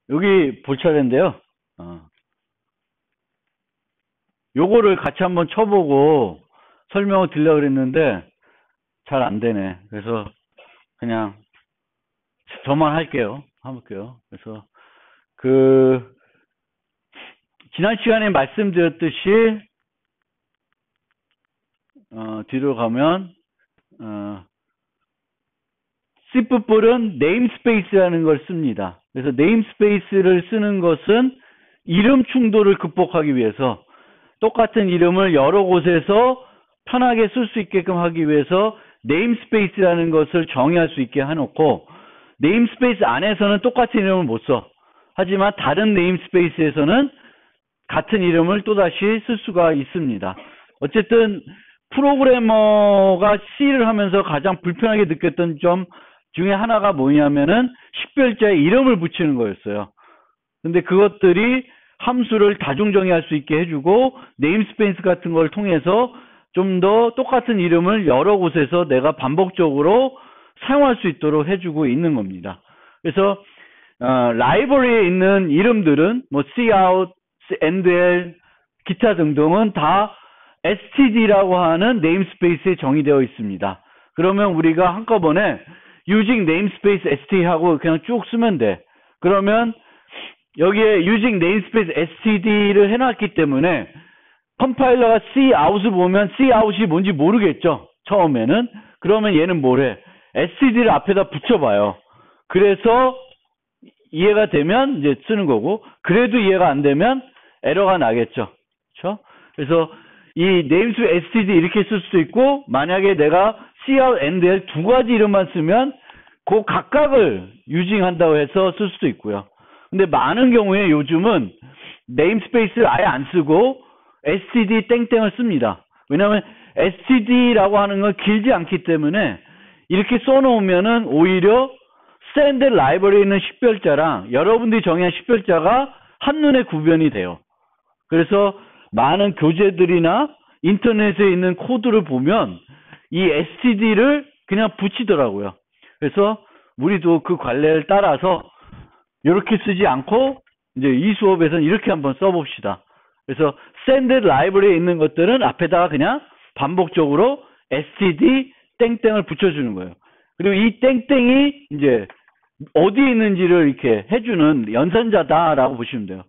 여기 볼 차례인데요. 요거를 같이 한번 쳐보고 설명을 드리려고 그랬는데 잘 안 되네. 그래서 그냥 저만 할게요. 해볼게요. 그래서 지난 시간에 말씀드렸듯이 뒤로 가면 C++은 네임스페이스라는 걸 씁니다. 그래서 네임스페이스를 쓰는 것은 이름 충돌을 극복하기 위해서 똑같은 이름을 여러 곳에서 편하게 쓸 수 있게끔 하기 위해서 네임스페이스라는 것을 정의할 수 있게 해놓고, 네임스페이스 안에서는 똑같은 이름을 못 써. 하지만 다른 네임스페이스에서는 같은 이름을 또다시 쓸 수가 있습니다. 어쨌든 프로그래머가 C를 하면서 가장 불편하게 느꼈던 점 중에 하나가 뭐냐면은 식별자에 이름을 붙이는 거였어요. 근데 그것들이 함수를 다중정의할 수 있게 해주고 네임스페이스 같은 걸 통해서 좀 더 똑같은 이름을 여러 곳에서 내가 반복적으로 사용할 수 있도록 해주고 있는 겁니다. 그래서 라이브러리에 있는 이름들은 뭐 cout, endl, 기타 등등은 다 std라고 하는 네임스페이스에 정의되어 있습니다. 그러면 우리가 한꺼번에 using namespace st 하고 그냥 쭉 쓰면 돼. 그러면 여기에 using namespace std를 해놨기 때문에 컴파일러가 cout을 보면 cout이 뭔지 모르겠죠. 처음에는. 그러면 얘는 뭐래? std를 앞에다 붙여봐요. 그래서 이해가 되면 이제 쓰는 거고, 그래도 이해가 안 되면 에러가 나겠죠. 그렇죠? 그래서 이 namespace std 이렇게 쓸 수도 있고, 만약에 내가 cout, endl 두 가지 이름만 쓰면 그 각각을 유징한다고 해서 쓸 수도 있고요. 근데 많은 경우에 요즘은 네임스페이스를 아예 안 쓰고 std 땡땡을 씁니다. 왜냐하면 std라고 하는 건 길지 않기 때문에 이렇게 써놓으면은 오히려 스탠드 라이브러리에 있는 식별자랑 여러분들이 정의한 식별자가 한눈에 구별이 돼요. 그래서 많은 교재들이나 인터넷에 있는 코드를 보면 이 std를 그냥 붙이더라고요. 그래서 우리도 그 관례를 따라서 이렇게 쓰지 않고 이제 이 수업에서는 이렇게 한번 써봅시다. 그래서 스탠더드 라이브러리에 있는 것들은 앞에다가 그냥 반복적으로 std 땡땡을 붙여주는 거예요. 그리고 이 땡땡이 이제 어디에 있는지를 이렇게 해주는 연산자다라고 보시면 돼요.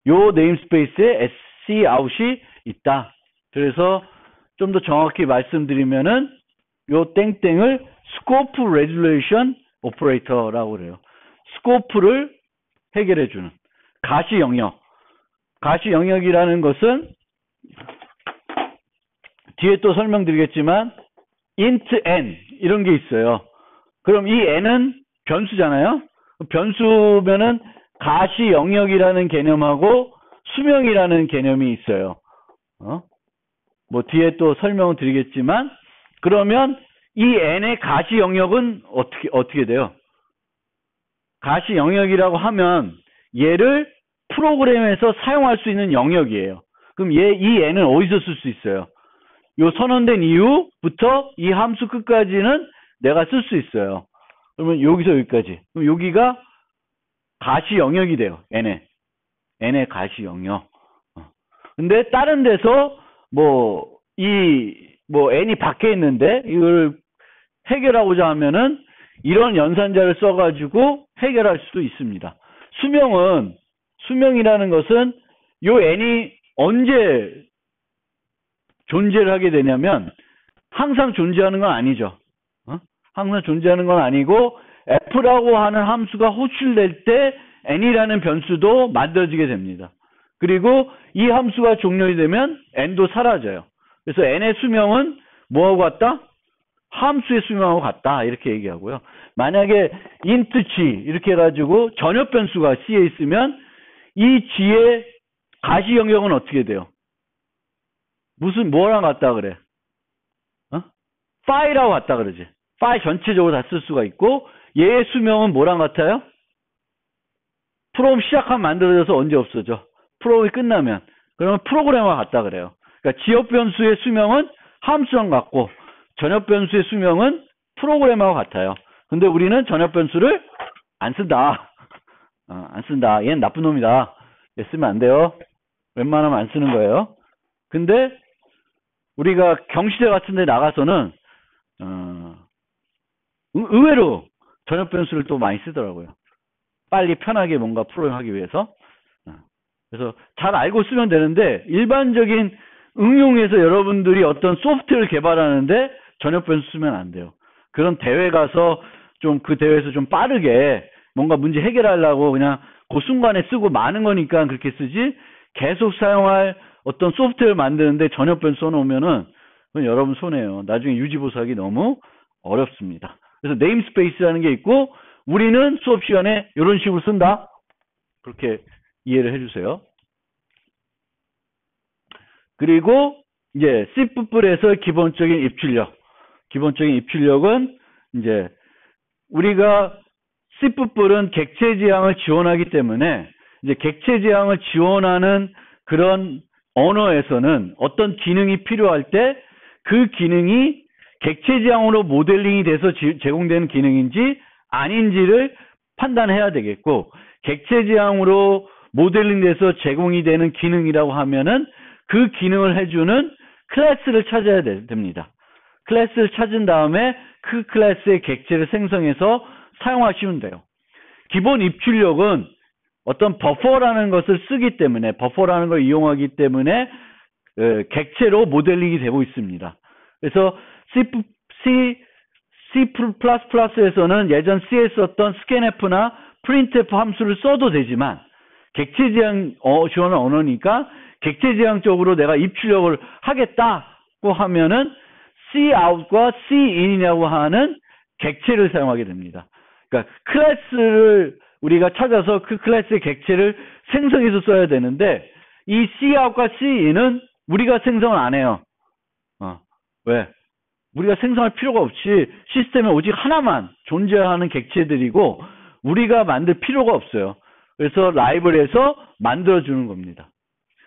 요 네임스페이스에 cout이 있다. 그래서 좀 더 정확히 말씀드리면은 요 땡땡을 scope resolution operator라고 그래요. 스코프를 해결해주는 가시 영역. 가시 영역이라는 것은 뒤에 또 설명드리겠지만 int n 이런 게 있어요. 그럼 이 n은 변수잖아요. 변수면은 가시 영역이라는 개념하고 수명이라는 개념이 있어요. 뭐 뒤에 또 설명을 드리겠지만, 그러면 이 n의 가시 영역은 어떻게 돼요? 가시 영역이라고 하면 얘를 프로그램에서 사용할 수 있는 영역이에요. 그럼 이 n은 어디서 쓸 수 있어요? 요 선언된 이후부터 이 함수 끝까지는 내가 쓸 수 있어요. 그러면 여기서 여기까지. 그럼 여기가 가시 영역이 돼요. n의 가시 영역. 근데 다른 데서 n이 밖에 있는데 이걸 해결하고자 하면은 이런 연산자를 써가지고 해결할 수도 있습니다. 수명이라는 것은 요 n이 언제 존재를 하게 되냐면 항상 존재하는 건 아니죠. 항상 존재하는 건 아니고 f라고 하는 함수가 호출될 때 n이라는 변수도 만들어지게 됩니다. 그리고 이 함수가 종료이 되면 n도 사라져요. 그래서 n의 수명은 뭐하고 같다? 함수의 수명하고 같다 이렇게 얘기하고요. 만약에 int g 이렇게 해가지고 전역 변수가 c에 있으면 이 g의 가시 영역은 어떻게 돼요? 뭐랑 같다 그래? 파일하고 같다 그러지. 파일 전체적으로 다 쓸 수가 있고, 얘의 수명은 뭐랑 같아요? 프로그램 시작하면 만들어져서 언제 없어져? 프로그램이 끝나면. 그러면 프로그램과 같다 그래요. 그러니까 지역 변수의 수명은 함수랑 같고 전역 변수의 수명은 프로그램하고 같아요. 근데 우리는 전역 변수를 안 쓴다. 안 쓴다. 얘는 나쁜 놈이다. 얘 쓰면 안 돼요. 웬만하면 안 쓰는 거예요. 근데 우리가 경시대 같은 데 나가서는 의외로 전역 변수를 또 많이 쓰더라고요. 빨리 편하게 뭔가 프로그램하기 위해서. 그래서 잘 알고 쓰면 되는데 일반적인 응용에서 여러분들이 어떤 소프트웨어를 개발하는데 전역 변수 쓰면 안 돼요. 그런 대회 가서 좀 그 대회에서 좀 빠르게 뭔가 문제 해결하려고 그냥 그 순간에 쓰고 많은 거니까 그렇게 쓰지, 계속 사용할 어떤 소프트웨어를 만드는데 전역 변수 써놓으면은 그건 여러분 손해예요. 나중에 유지보수하기 너무 어렵습니다. 그래서 네임스페이스라는 게 있고 우리는 수업 시간에 이런 식으로 쓴다. 그렇게 이해를 해주세요. 그리고 이제 C++에서 기본적인 입출력. 기본적인 입출력은 이제 우리가 C++은 객체 지향을 지원하기 때문에 이제 객체 지향을 지원하는 그런 언어에서는 어떤 기능이 필요할 때 그 기능이 객체 지향으로 모델링이 돼서 제공되는 기능인지 아닌지를 판단해야 되겠고, 객체 지향으로 모델링 돼서 제공이 되는 기능이라고 하면은 그 기능을 해주는 클래스를 찾아야 됩니다. 클래스를 찾은 다음에 그 클래스의 객체를 생성해서 사용하시면 돼요. 기본 입출력은 어떤 버퍼라는 것을 쓰기 때문에, 버퍼라는 걸 이용하기 때문에 객체로 모델링이 되고 있습니다. 그래서 C++에서는 예전 C에 썼던 scanf나 printf 함수를 써도 되지만 객체 지향 지원은 언어니까 객체 지향적으로 내가 입출력을 하겠다고 하면은 cout과 cin이라고 하는 객체를 사용하게 됩니다. 그러니까 클래스를 우리가 찾아서 그 클래스의 객체를 생성해서 써야 되는데 이 cout과 cin은 우리가 생성을 안 해요. 왜? 우리가 생성할 필요가 없이 시스템에 오직 하나만 존재하는 객체들이고 우리가 만들 필요가 없어요. 그래서 라이브러리에서 만들어주는 겁니다.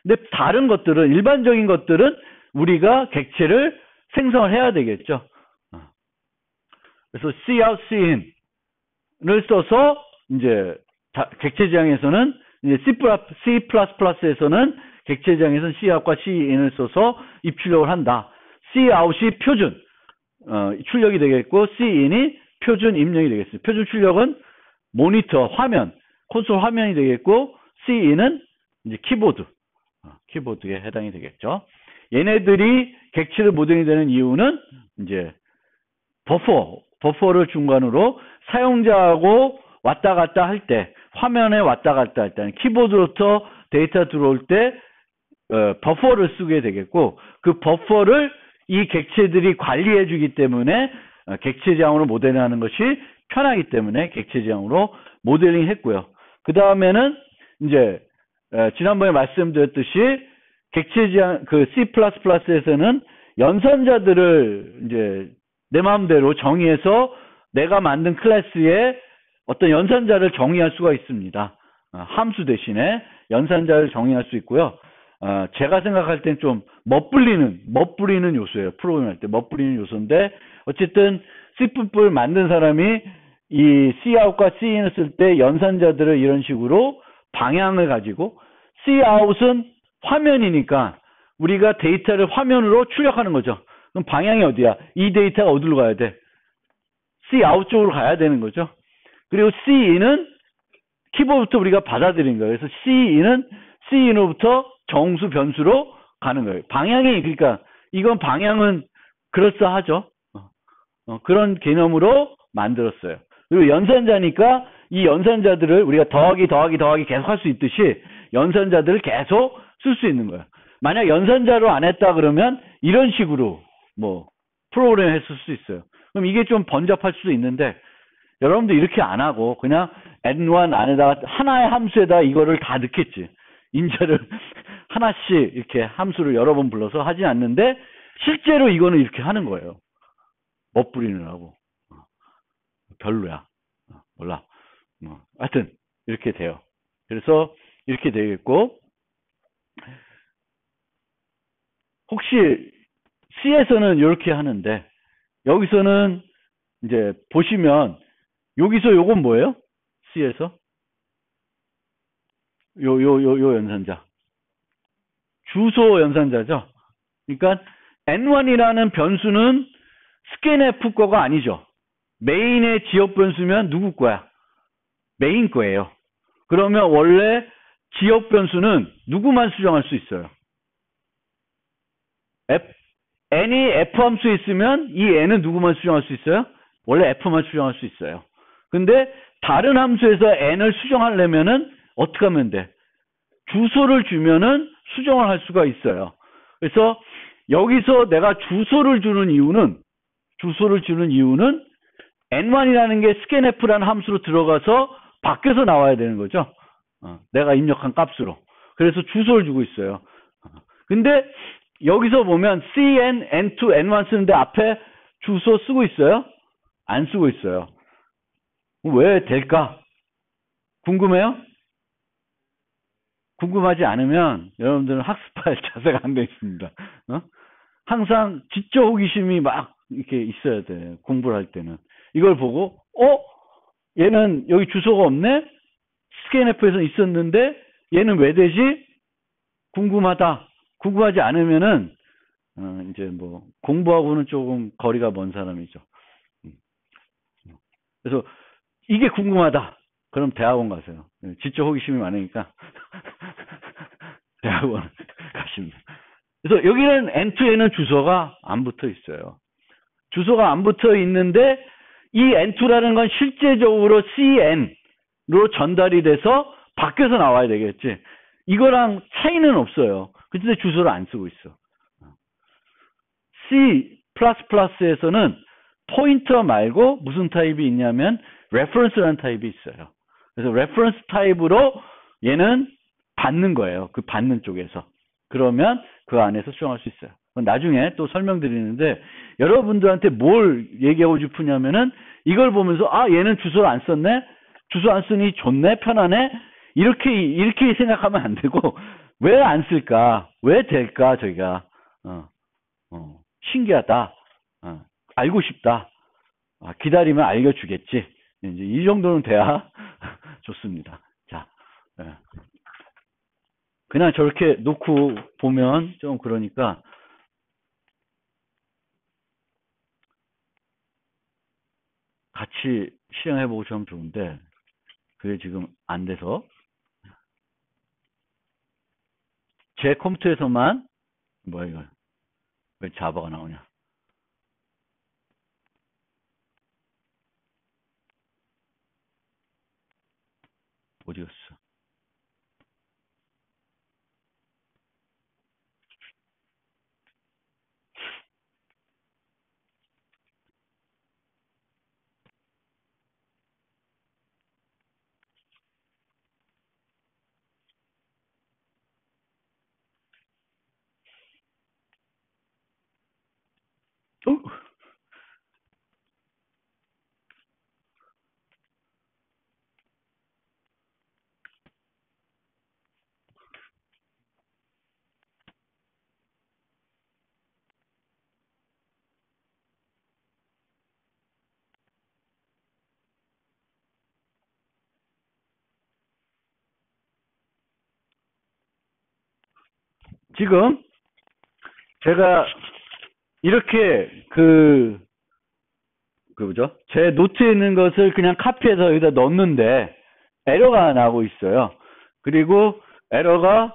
근데 다른 것들은, 일반적인 것들은 우리가 객체를 생성을 해야 되겠죠. 그래서 cout, cin을 써서 이제 객체 지향에서는 이제 C++에서는 객체 지향에서는 cout과 cin을 써서 입출력을 한다. cout이 표준 출력이 되겠고 cin이 표준 입력이 되겠습니다. 표준 출력은 모니터 화면, 콘솔 화면이 되겠고 cin은 이제 키보드에 해당이 되겠죠. 얘네들이 객체를 모델링이 되는 이유는 이제 버퍼를 중간으로 사용자하고 왔다 갔다 할 때, 화면에 왔다 갔다 할 때, 키보드로부터 데이터 들어올 때 버퍼를 쓰게 되겠고, 그 버퍼를 이 객체들이 관리해 주기 때문에 객체 지향으로 모델링하는 것이 편하기 때문에 객체 지향으로 모델링 했고요. 그 다음에는 이제 지난번에 말씀드렸듯이 객체 지향, 그 C++에서는 연산자들을 이제 내 마음대로 정의해서 내가 만든 클래스에 어떤 연산자를 정의할 수가 있습니다. 함수 대신에 연산자를 정의할 수 있고요. 제가 생각할 땐 좀 멋부리는 요소예요. 프로그램 할 때 멋부리는 요소인데, 어쨌든 C++ 만든 사람이 이 cout과 cin을 쓸 때 연산자들을 이런 식으로 방향을 가지고, cout은 화면이니까 우리가 데이터를 화면으로 출력하는 거죠. 그럼 방향이 어디야? 이 데이터가 어디로 가야 돼? cout 쪽으로 가야 되는 거죠. 그리고 cin은 키보드부터 우리가 받아들이는 거예요. 그래서 cin으로부터 정수 변수로 가는 거예요. 방향이, 그러니까 이건 방향은 그럴싸하죠. 그런 개념으로 만들었어요. 그리고 연산자니까 이 연산자들을 우리가 더하기 계속 할 수 있듯이 연산자들을 계속 쓸 수 있는 거예요. 만약 연산자로 안 했다 그러면 이런 식으로 뭐 프로그램 했을 수 있어요. 그럼 이게 좀 번잡할 수도 있는데, 여러분도 이렇게 안 하고 그냥 n1 안에다가 하나의 함수에다 이거를 다 넣겠지. 인자를 하나씩 이렇게 함수를 여러 번 불러서 하지 않는데, 실제로 이거는 이렇게 하는 거예요. 멋부리느라고. 별로야. 몰라. 하여튼 이렇게 돼요. 그래서 이렇게 되겠고, 혹시 C에서는 이렇게 하는데, 여기서는 이제 보시면 여기서 요건 뭐예요? C에서 요 연산자. 주소 연산자죠. 그러니까 N1이라는 변수는 scanf 거가 아니죠. 메인의 지역 변수면 누구 거야? 메인 거예요. 그러면 원래 지역 변수는 누구만 수정할 수 있어요? n이 f 함수에 있으면 이 n은 누구만 수정할 수 있어요? 원래 f만 수정할 수 있어요. 근데 다른 함수에서 n을 수정하려면은 어떻게 하면 돼? 주소를 주면은 수정을 할 수가 있어요. 그래서 여기서 내가 주소를 주는 이유는 n1이라는 게 scanf라는 함수로 들어가서 밖에서 나와야 되는 거죠. 내가 입력한 값으로. 그래서 주소를 주고 있어요. 근데 여기서 보면 cn, n2, n1 쓰는데 앞에 주소 쓰고 있어요? 안 쓰고 있어요. 왜 될까? 궁금해요? 궁금하지 않으면 여러분들은 학습할 자세가 안 돼 있습니다. 항상 지적 호기심이 막 이렇게 있어야 돼. 공부를 할 때는. 이걸 보고 얘는 여기 주소가 없네? 스캔F에서 있었는데 얘는 왜 되지? 궁금하다. 궁금하지 않으면은 이제 뭐 공부하고는 조금 거리가 먼 사람이죠. 그래서 이게 궁금하다. 그럼 대학원 가세요. 지적 호기심이 많으니까 대학원 가시면. 그래서 여기는 N2에는 주소가 안 붙어 있어요. 주소가 안 붙어 있는데 이 N2라는 건 실제적으로 CN으로 전달이 돼서 밖에서 나와야 되겠지. 이거랑 차이는 없어요. 근데 주소를 안 쓰고 있어. C++에서는 포인터 말고 무슨 타입이 있냐면 reference라는 타입이 있어요. 그래서 reference 타입으로 얘는 받는 거예요. 그 받는 쪽에서. 그러면 그 안에서 수정할 수 있어요. 나중에 또 설명드리는데 여러분들한테 뭘 얘기하고 싶으냐면은 이걸 보면서 얘는 주소를 안 썼네? 주소 안 쓰니 좋네? 편하네? 이렇게 생각하면 안 되고 왜 안 쓸까? 왜 될까? 저희가 신기하다. 알고 싶다. 기다리면 알려주겠지. 이제 이 정도는 돼야 좋습니다. 자, 그냥 저렇게 놓고 보면 좀 그러니까 같이 실행해보고 좀 좋은데 그게 지금 안 돼서 제 컴퓨터에서만 뭐야 이거 왜 자바가 나오냐? 어디 갔어? 지금 제가 이렇게 뭐죠? 제 노트에 있는 것을 그냥 카피해서 여기다 넣는데 에러가 나고 있어요. 그리고 에러가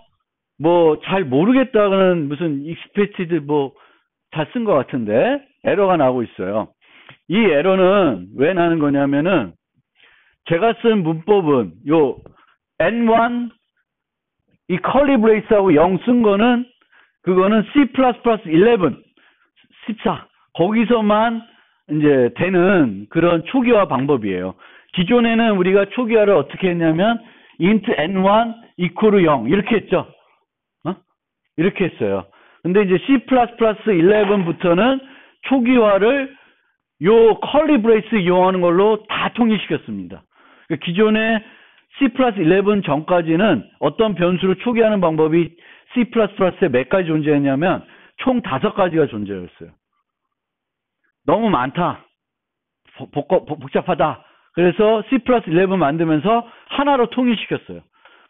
뭐 잘 모르겠다는 무슨 익스펙티드 뭐 잘 쓴 것 같은데 에러가 나고 있어요. 이 에러는 왜 나는 거냐면은 제가 쓴 문법은 요 N1 이 컬리 브레이스하고 0 쓴 거는 그거는 C++11 14 거기서만 이제 되는 그런 초기화 방법이에요. 기존에는 우리가 초기화를 어떻게 했냐면 int n1 equal 0 이렇게 했죠. 이렇게 했어요. 근데 이제 C++11부터는 초기화를 요 컬리 브레이스 이용하는 걸로 다 통일시켰습니다. 그러니까 기존에 C+11 전까지는 어떤 변수를 초기화하는 방법이 C++에 몇 가지 존재했냐면 총 5가지가 존재했어요. 너무 많다. 복잡하다. 그래서 C+11 만들면서 하나로 통일시켰어요.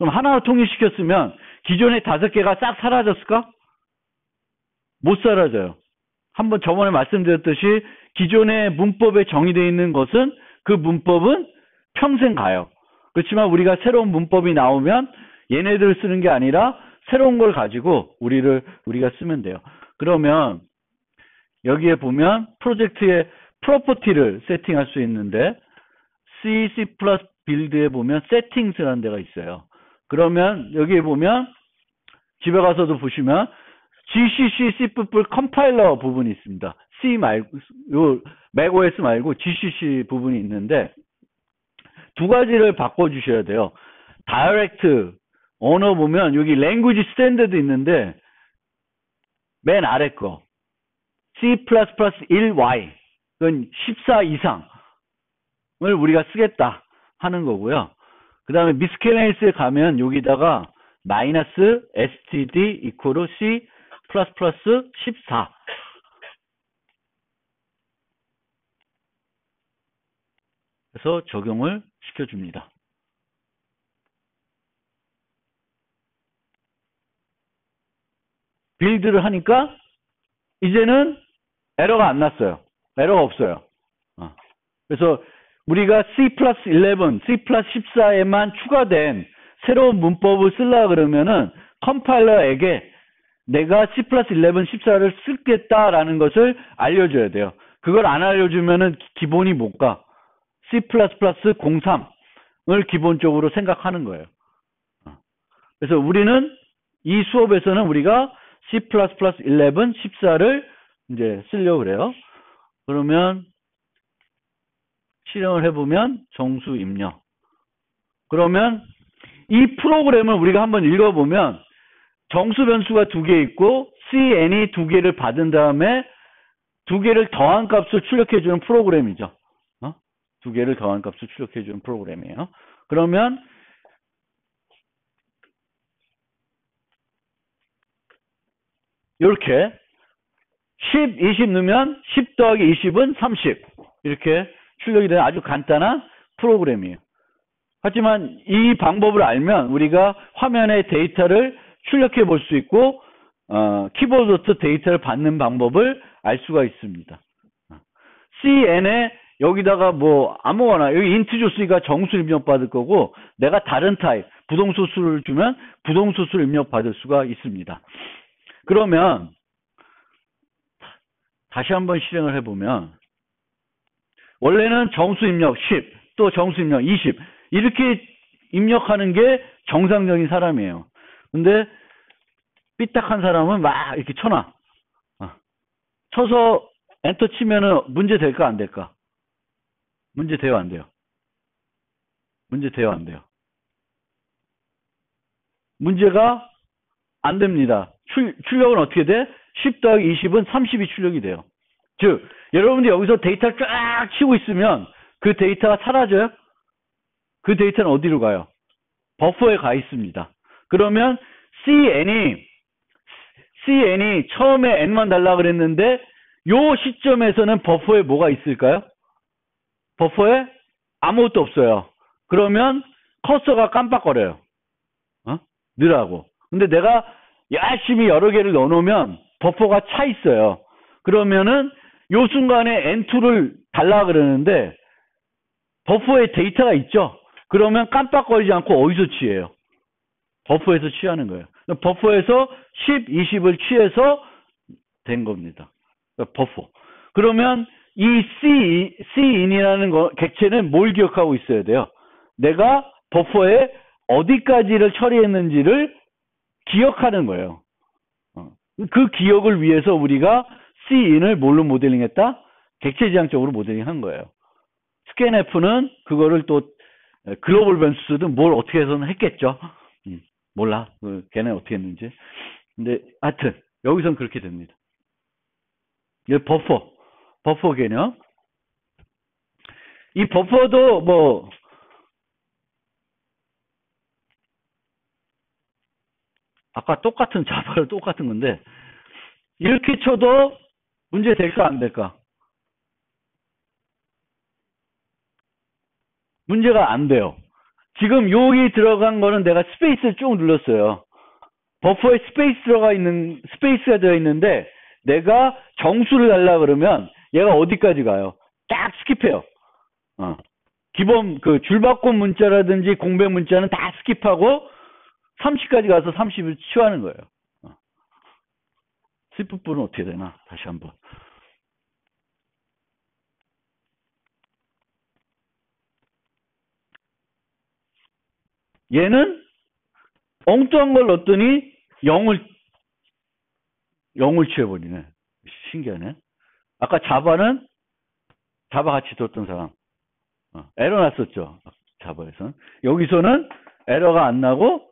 그럼 하나로 통일시켰으면 기존의 5개가 싹 사라졌을까? 못 사라져요. 한번 저번에 말씀드렸듯이 기존의 문법에 정의되어 있는 것은 그 문법은 평생 가요. 그렇지만 우리가 새로운 문법이 나오면 얘네들을 쓰는 게 아니라 새로운 걸 가지고 우리가 쓰면 돼요. 그러면 여기에 보면 프로젝트의 프로퍼티를 세팅할 수 있는데 C++ 빌드에 보면 settings라는 데가 있어요. 그러면 여기에 보면 집에 가서도 보시면 GCC C++ 컴파일러 부분이 있습니다. C 말고 요 macOS 말고 GCC 부분이 있는데 두 가지를 바꿔주셔야 돼요. 다이렉트 언어 보면 여기 language standard 있는데 맨 아래 거 C++ 1Y 그건 14 이상을 우리가 쓰겠다 하는 거고요. 그 다음에 miscellaneous에 가면 여기다가 마이너스 std 이퀄 C++ 14 그래서 적용을 시켜줍니다. 빌드를 하니까 이제는 에러가 안 났어요. 에러가 없어요. 그래서 우리가 C+11, C+14에만 추가된 새로운 문법을 쓰려고 그러면은 컴파일러에게 내가 C+11, 14를 쓰겠다라는 것을 알려줘야 돼요. 그걸 안 알려주면은 기본이 못 가. C++ 03을 기본적으로 생각하는 거예요. 그래서 우리는 이 수업에서는 우리가 C++ 11, 14를 이제 쓰려고 그래요. 그러면 실행을 해보면 정수 입력. 그러면 이 프로그램을 우리가 한번 읽어보면 정수 변수가 2개 있고 CN이 2개를 받은 다음에 2개를 더한 값을 출력해주는 프로그램이죠. 2개를 더한 값을 출력해주는 프로그램이에요. 그러면 이렇게 10, 20 넣으면 10 더하기 20은 30 이렇게 출력이 되는 아주 간단한 프로그램이에요. 하지만 이 방법을 알면 우리가 화면에 데이터를 출력해 볼 수 있고 키보드부터 데이터를 받는 방법을 알 수가 있습니다. CN에 여기다가 뭐 아무거나 여기 인트 줬으니까 정수 입력 받을 거고 내가 다른 타입 부동소수를 주면 부동소수를 입력 받을 수가 있습니다. 그러면 다시 한번 실행을 해보면 원래는 정수 입력 10, 또 정수 입력 20 이렇게 입력하는 게 정상적인 사람이에요. 근데 삐딱한 사람은 막 이렇게 쳐놔. 쳐서 엔터 치면은 문제 될까 안 될까? 문제 돼요 안 돼요? 문제 돼요 안 돼요? 문제가 안 됩니다. 출력은 어떻게 돼? 10 더하기 20은 30이 출력이 돼요. 즉 여러분들이 여기서 데이터를 쫙 치고 있으면 그 데이터가 사라져요? 그 데이터는 어디로 가요? 버퍼에 가 있습니다. 그러면 CN이 처음에 N만 달라 그랬는데 요 시점에서는 버퍼에 뭐가 있을까요? 버퍼에 아무것도 없어요. 그러면 커서가 깜빡거려요. 넣으라고. 근데 내가 열심히 여러 개를 넣어놓으면 버퍼가 차 있어요. 그러면은 요 순간에 N2를 달라 그러는데 버퍼에 데이터가 있죠. 그러면 깜빡거리지 않고 어디서 취해요? 버퍼에서 취하는 거예요. 버퍼에서 10, 20을 취해서 된 겁니다. 버퍼. 그러면 이 Cin이라는 객체는 뭘 기억하고 있어야 돼요? 내가 버퍼에 어디까지를 처리했는지를 기억하는 거예요. 그 기억을 위해서 우리가 Cin을 뭘로 모델링했다? 객체지향적으로 모델링한 거예요. 스캔F는 그거를 또 글로벌 변수 쓰든 뭘 어떻게 해서는 했겠죠. 몰라. 걔네 어떻게 했는지. 근데 하여튼 여기선 그렇게 됩니다. 버퍼 개념. 이 버퍼도 뭐 아까 똑같은 자바를 똑같은 건데 이렇게 쳐도 문제 될까 안 될까? 문제가 안 돼요. 지금 여기 들어간 거는 내가 스페이스를 쭉 눌렀어요. 버퍼에 스페이스가 되어 있는데 내가 정수를 달라 그러면 얘가 어디까지 가요? 딱 스킵해요. 기본 그 줄바꿈 문자라든지 공백 문자는 다 스킵하고 30까지 가서 30을 취하는 거예요. 스위프풀은 어떻게 되나? 다시 한번. 얘는 엉뚱한 걸 넣었더니 0을 취해버리네. 신기하네. 아까 자바 같이 뒀던 사람. 에러 났었죠. 자바에서는. 여기서는 에러가 안 나고,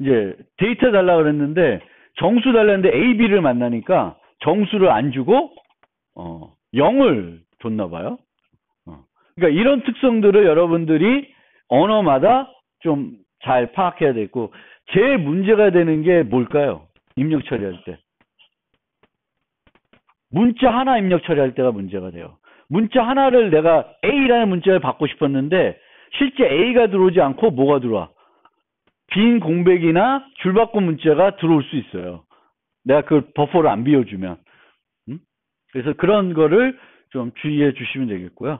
이제 데이터 달라고 그랬는데, 정수 달라는데 A, B를 만나니까 정수를 안 주고, 0을 줬나 봐요. 그러니까 이런 특성들을 여러분들이 언어마다 좀 잘 파악해야 되고, 제일 문제가 되는 게 뭘까요? 입력 처리할 때. 문자 하나 입력 처리할 때가 문제가 돼요. 문자 하나를 내가 A라는 문자를 받고 싶었는데 실제 A가 들어오지 않고 뭐가 들어와? 빈 공백이나 줄바꿈 문자가 들어올 수 있어요. 내가 그 버퍼를 안 비워주면. 그래서 그런 거를 좀 주의해 주시면 되겠고요.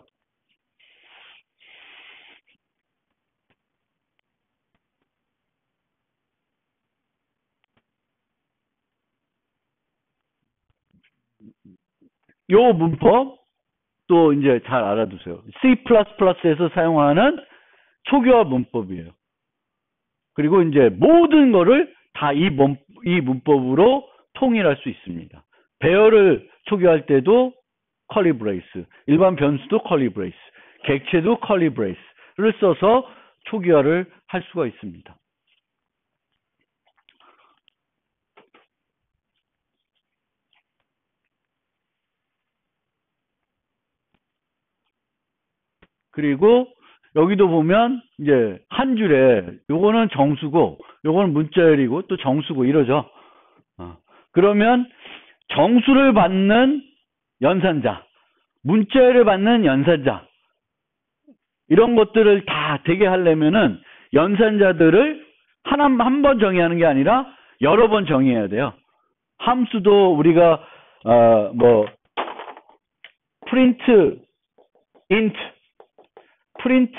요 문법 또 이제 잘 알아두세요. C++에서 사용하는 초기화 문법이에요. 그리고 이제 모든 거를 다 이 문법으로 통일할 수 있습니다. 배열을 초기화할 때도 컬리 브레이스, 일반 변수도 컬리 브레이스, 객체도 컬리 브레이스를 써서 초기화를 할 수가 있습니다. 그리고 여기도 보면 이제 한 줄에 요거는 정수고 요거는 문자열이고 또 정수고 이러죠. 그러면 정수를 받는 연산자, 문자열을 받는 연산자 이런 것들을 다 되게 하려면은 연산자들을 한 번 정의하는 게 아니라 여러 번 정의해야 돼요. 함수도 우리가 print int 프린트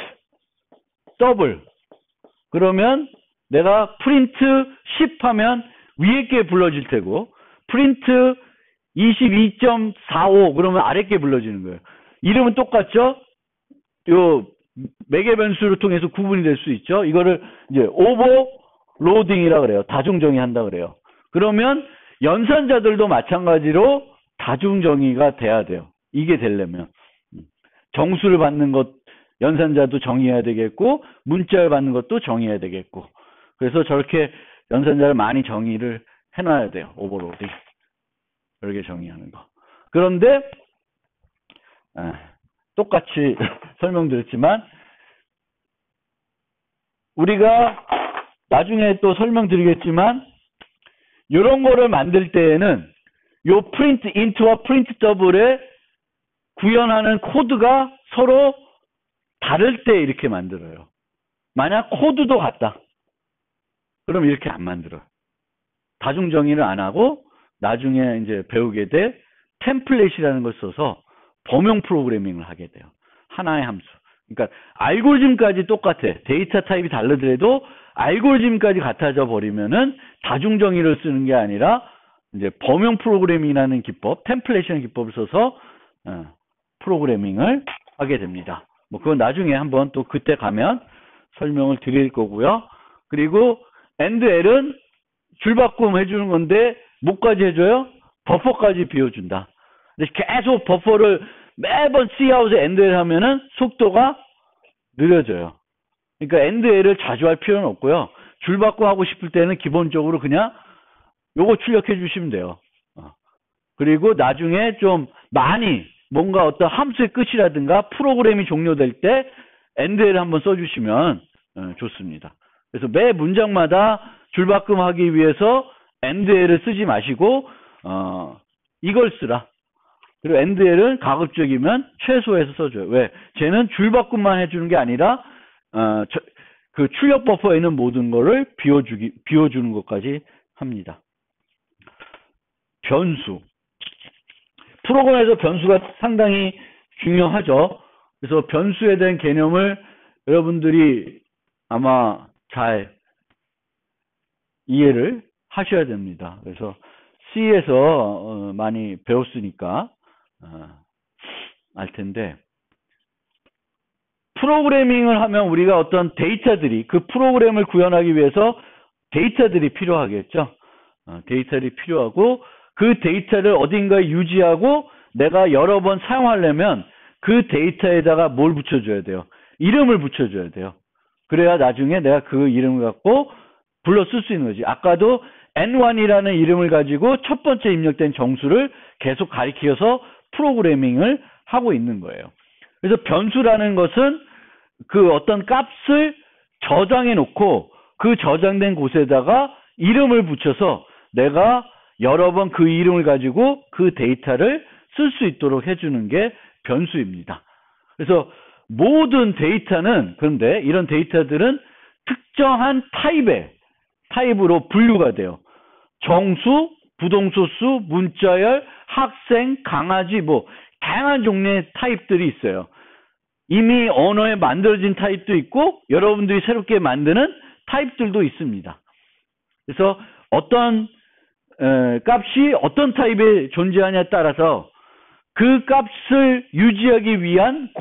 더블 그러면 내가 프린트 10 하면 위에 게 불러질 테고 프린트 22.45 그러면 아래 게 불러지는 거예요. 이름은 똑같죠? 요 매개 변수를 통해서 구분이 될 수 있죠. 이거를 이제 오버로딩이라 그래요. 다중 정의한다 그래요. 그러면 연산자들도 마찬가지로 다중 정의가 돼야 돼요. 이게 되려면 정수를 받는 것 연산자도 정의해야 되겠고 문자를 받는 것도 정의해야 되겠고 그래서 저렇게 연산자를 많이 정의를 해놔야 돼요. 오버로딩 이렇게 정의하는 거. 그런데 똑같이 설명드렸지만 우리가 나중에 또 설명드리겠지만 이런 거를 만들 때에는 요 프린트 인트와 프린트 더블에 구현하는 코드가 서로 다를 때 이렇게 만들어요. 만약 코드도 같다. 그럼 이렇게 안 만들어요. 다중 정의를 안 하고 나중에 이제 배우게 될 템플릿이라는 걸 써서 범용 프로그래밍을 하게 돼요. 하나의 함수. 그러니까 알고리즘까지 똑같아. 데이터 타입이 다르더라도 알고리즘까지 같아져 버리면은 다중 정의를 쓰는 게 아니라 이제 범용 프로그래밍이라는 기법, 템플릿이라는 기법을 써서 프로그래밍을 하게 됩니다. 뭐 그건 나중에 한번 또 그때 가면 설명을 드릴 거고요. 그리고 endL은 줄바꿈 해주는 건데 뭐까지 해줘요? 버퍼까지 비워준다. 근데 계속 버퍼를 매번 Cout에 endL 하면은 속도가 느려져요. 그러니까 endL을 자주 할 필요는 없고요. 줄바꿈 하고 싶을 때는 기본적으로 그냥 요거 출력해 주시면 돼요. 그리고 나중에 좀 많이 뭔가 어떤 함수의 끝이라든가 프로그램이 종료될 때 endL을 한번 써주시면 좋습니다. 그래서 매 문장마다 줄바꿈하기 위해서 endL을 쓰지 마시고 이걸 쓰라. 그리고 endL은 가급적이면 최소해서 써줘요. 왜? 쟤는 줄바꿈만 해주는 게 아니라 그 출력 버퍼에 있는 모든 거를 비워주는 것까지 합니다. 변수. 프로그램에서 변수가 상당히 중요하죠. 그래서 변수에 대한 개념을 여러분들이 아마 잘 이해를 하셔야 됩니다. 그래서 C에서 많이 배웠으니까 알 텐데, 프로그래밍을 하면 우리가 어떤 데이터들이, 그 프로그램을 구현하기 위해서 데이터들이 필요하겠죠. 데이터들이 필요하고, 그 데이터를 어딘가에 유지하고 내가 여러 번 사용하려면 그 데이터에다가 뭘 붙여줘야 돼요? 이름을 붙여줘야 돼요. 그래야 나중에 내가 그 이름을 갖고 불러 쓸 수 있는 거지. 아까도 N1이라는 이름을 가지고 첫 번째 입력된 정수를 계속 가리켜서 프로그래밍을 하고 있는 거예요. 그래서 변수라는 것은 그 어떤 값을 저장해 놓고 그 저장된 곳에다가 이름을 붙여서 내가 여러 번 그 이름을 가지고 그 데이터를 쓸 수 있도록 해주는 게 변수입니다. 그래서 모든 데이터는, 그런데 이런 데이터들은 특정한 타입으로 분류가 돼요. 정수, 부동소수, 문자열, 학생, 강아지, 뭐 다양한 종류의 타입들이 있어요. 이미 언어에 만들어진 타입도 있고 여러분들이 새롭게 만드는 타입들도 있습니다. 그래서 어떤 값이 어떤 타입에 존재하냐에 따라서 그 값을 유지하기 위한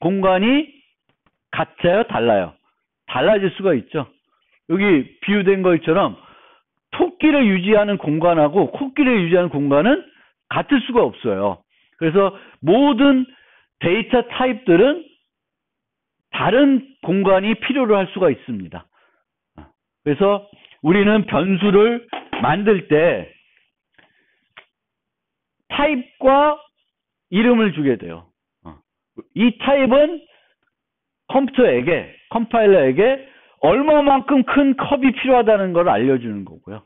공간이 같아요, 달라요? 달라질 수가 있죠. 여기 비유된 것처럼 토끼를 유지하는 공간하고 코끼리를 유지하는 공간은 같을 수가 없어요. 그래서 모든 데이터 타입들은 다른 공간이 필요로 할 수가 있습니다. 그래서 우리는 변수를 만들 때 타입과 이름을 주게 돼요. 이 타입은 컴파일러에게 얼마만큼 큰 컵이 필요하다는 걸 알려주는 거고요.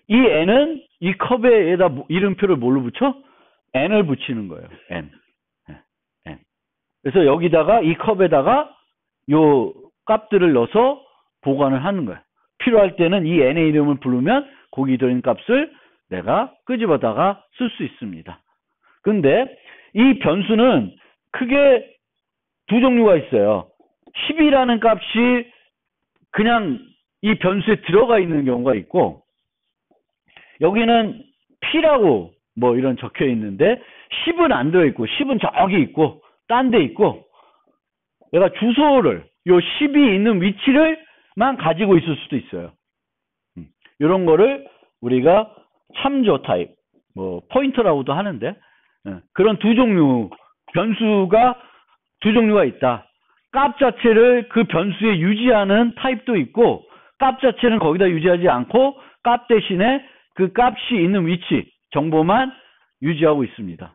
이 n은 이 컵에다 이름표를 뭘로 붙여? n을 붙이는 거예요. n. 그래서 여기다가 이 컵에다가 요 값들을 넣어서 보관을 하는 거예요. 필요할 때는 이 n의 이름을 부르면 거기 들어있는 값을 내가 끄집어다가 쓸 수 있습니다. 근데 이 변수는 크게 두 종류가 있어요. 10이라는 값이 그냥 이 변수에 들어가 있는 경우가 있고, 여기는 P라고 뭐 이런 적혀 있는데 10은 안 들어있고 10은 저기 있고 딴 데 있고, 내가 주소를 요 10이 있는 위치를만 가지고 있을 수도 있어요. 이런 거를 우리가 참조 타입, 뭐 포인터라고도 하는데, 그런 두 종류, 변수가 두 종류가 있다. 값 자체를 그 변수에 유지하는 타입도 있고, 값 자체는 거기다 유지하지 않고 값 대신에 그 값이 있는 위치 정보만 유지하고 있습니다.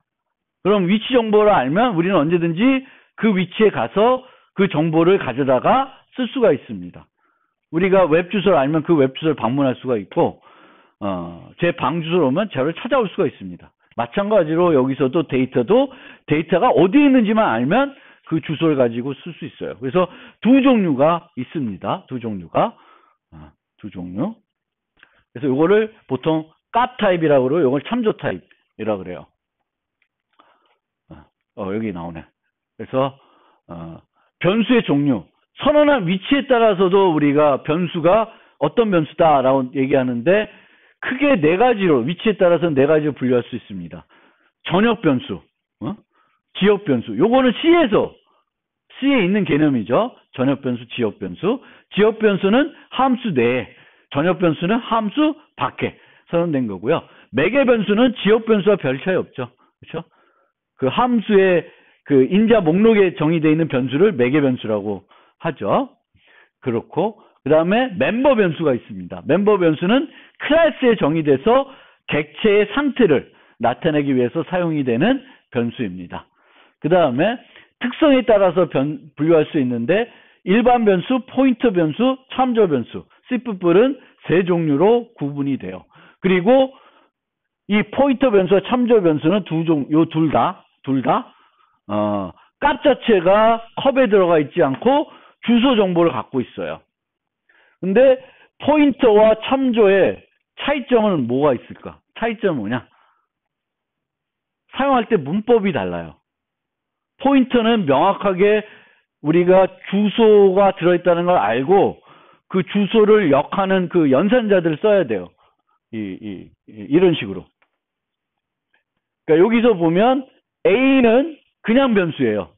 그럼 위치 정보를 알면 우리는 언제든지 그 위치에 가서 그 정보를 가져다가 쓸 수가 있습니다. 우리가 웹 주소를 알면 그 웹 주소를 방문할 수가 있고, 제 방 주소를 오면 저를 찾아올 수가 있습니다. 마찬가지로 여기서도 데이터가 어디에 있는지만 알면 그 주소를 가지고 쓸 수 있어요. 그래서 두 종류가 있습니다. 두 종류. 그래서 이거를 보통 값 타입이라고 그러고 이걸 참조 타입이라고 그래요. 여기 나오네. 그래서 변수의 종류, 선언한 위치에 따라서도 우리가 변수가 어떤 변수다라고 얘기하는데, 크게 네 가지로, 위치에 따라서는 네 가지로 분류할 수 있습니다. 전역 변수, 지역 변수. 요거는 C에 있는 개념이죠. 전역 변수, 지역 변수. 지역 변수는 함수 내에, 전역 변수는 함수 밖에 선언된 거고요. 매개 변수는 지역 변수와 별 차이 없죠. 그렇죠? 그 함수의 그 인자 목록에 정의되어 있는 변수를 매개 변수라고 하죠. 그렇고, 그 다음에 멤버 변수가 있습니다. 멤버 변수는 클래스에 정의돼서 객체의 상태를 나타내기 위해서 사용이 되는 변수입니다. 그 다음에 특성에 따라서 분류할 수 있는데, 일반 변수, 포인터 변수, 참조 변수, C++은 세 종류로 구분이 돼요. 그리고 이 포인터 변수와 참조 변수는 둘 다 값 자체가 컵에 들어가 있지 않고 주소 정보를 갖고 있어요. 근데 포인터와 참조의 차이점은 뭐가 있을까? 차이점은 뭐냐? 사용할 때 문법이 달라요. 포인터는 명확하게 우리가 주소가 들어있다는 걸 알고 그 주소를 역하는 그 연산자들을 써야 돼요. 이런 식으로. 그러니까 여기서 보면 A는 그냥 변수예요.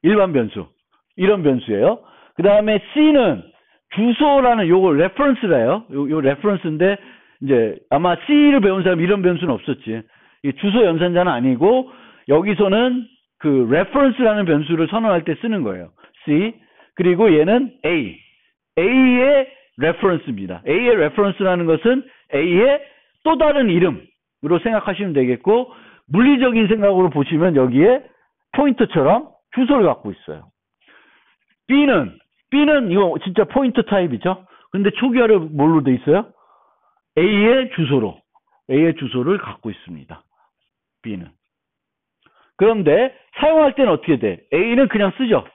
일반 변수. 이런 변수예요. 그 다음에 C는 주소라는 요거 레퍼런스래요. 요 레퍼런스인데 이제 아마 C를 배운 사람 이런 변수는 없었지. 이 주소 연산자는 아니고 여기서는 그 reference라는 변수를 선언할 때 쓰는 거예요. C. 그리고 얘는 A. A의 reference입니다. A의 reference라는 것은 A의 또 다른 이름으로 생각하시면 되겠고, 물리적인 생각으로 보시면 여기에 포인터처럼 주소를 갖고 있어요. B는 이거 진짜 포인터 타입이죠. 근데 초기화를 뭘로 돼 있어요? A의 주소를 갖고 있습니다. B는. 그런데 사용할 때는 어떻게 돼? A는 그냥 쓰죠.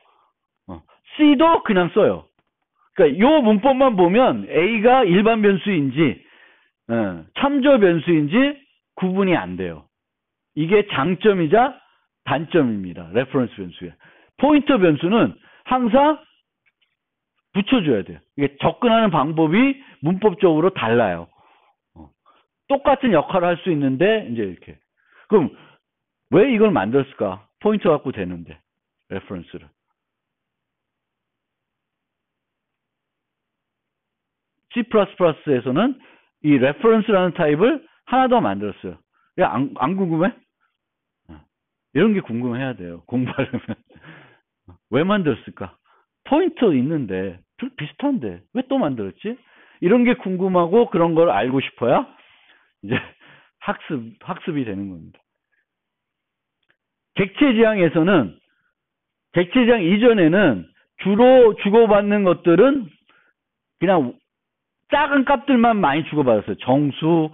C도 그냥 써요. 그러니까 이 문법만 보면 A가 일반 변수인지 참조 변수인지 구분이 안 돼요. 이게 장점이자 단점입니다. 레퍼런스 변수에. 포인터 변수는 항상 붙여줘야 돼요. 이게 접근하는 방법이 문법적으로 달라요. 똑같은 역할을 할 수 있는데 이제 이렇게. 그럼 왜 이걸 만들었을까? 포인터 갖고 되는데 레퍼런스를. C++에서는 이 레퍼런스라는 타입을 하나 더 만들었어요. 안 궁금해? 이런 게 궁금해야 돼요. 공부하려면. 왜 만들었을까? 포인터 있는데 비슷한데 왜 또 만들었지? 이런 게 궁금하고 그런 걸 알고 싶어야 이제 학습이 되는 겁니다. 객체지향에서는 객체지향 이전에는 주로 주고받는 것들은 그냥 작은 값들만 많이 주고받았어요. 정수,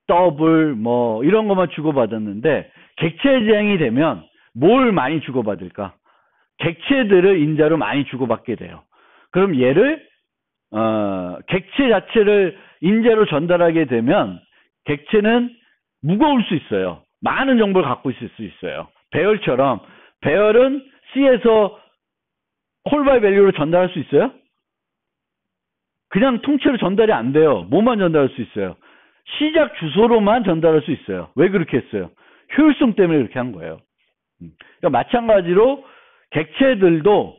더블, 뭐 이런 것만 주고받았는데 객체지향이 되면 뭘 많이 주고받을까? 객체들을 인자로 많이 주고받게 돼요. 그럼 얘를 객체 자체를 인자로 전달하게 되면 객체는 무거울 수 있어요. 많은 정보를 갖고 있을 수 있어요. 배열처럼 배열은 C에서 콜바이 밸류로 전달할 수 있어요? 그냥 통째로 전달이 안 돼요. 뭐만 전달할 수 있어요? 시작 주소로만 전달할 수 있어요. 왜 그렇게 했어요? 효율성 때문에 그렇게 한 거예요. 그러니까 마찬가지로 객체들도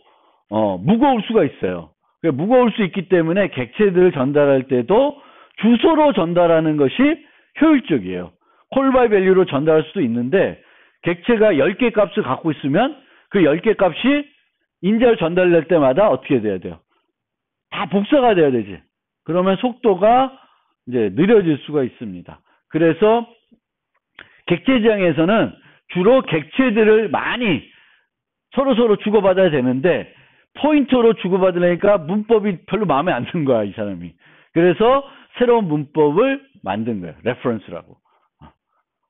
무거울 수가 있어요. 그러니까 무거울 수 있기 때문에 객체들을 전달할 때도 주소로 전달하는 것이 효율적이에요. 콜바이 밸류로 전달할 수도 있는데 객체가 10개 값을 갖고 있으면 그 10개 값이 인자로 전달될 때마다 어떻게 돼야 돼요? 다 복사가 돼야 되지. 그러면 속도가 이제 느려질 수가 있습니다. 그래서 객체지향에서는 주로 객체들을 많이 서로 주고받아야 되는데 포인터로 주고받으려니까 문법이 별로 마음에 안 든 거야, 이 사람이. 그래서 새로운 문법을 만든 거예요. 레퍼런스라고.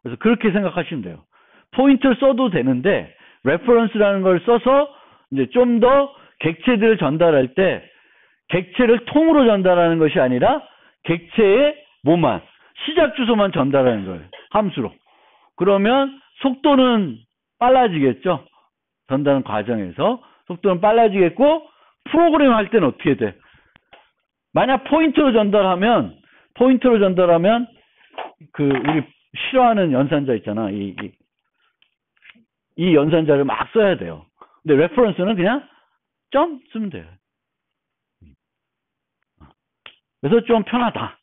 그래서 그렇게 생각하시면 돼요. 포인터를 써도 되는데 레퍼런스라는 걸 써서 이제 좀 더 객체들을 전달할 때 객체를 통으로 전달하는 것이 아니라 객체의 뭐만 시작 주소만 전달하는 거예요. 함수로. 그러면 속도는 빨라지겠죠. 전달 과정에서 속도는 빨라지겠고 프로그램 할 때는 어떻게 돼? 만약 포인터로 전달하면 그 우리 싫어하는 연산자 있잖아. 이 연산자를 막 써야 돼요. 근데 레퍼런스는 그냥 점 쓰면 돼요. 그래서 좀 편하다.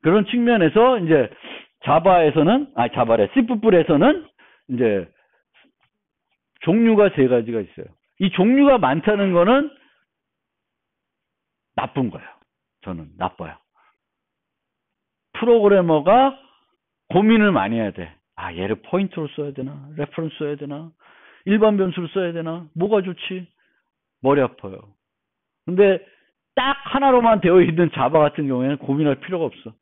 그런 측면에서 이제 C++에서는 이제 종류가 3가지가 있어요. 이 종류가 많다는 거는 나쁜 거예요. 저는 나빠요. 프로그래머가 고민을 많이 해야 돼. 얘를 포인터로 써야 되나? 레퍼런스 써야 되나? 일반 변수를 써야 되나? 뭐가 좋지? 머리 아파요. 근데 딱 하나로만 되어 있는 자바 같은 경우에는 고민할 필요가 없어.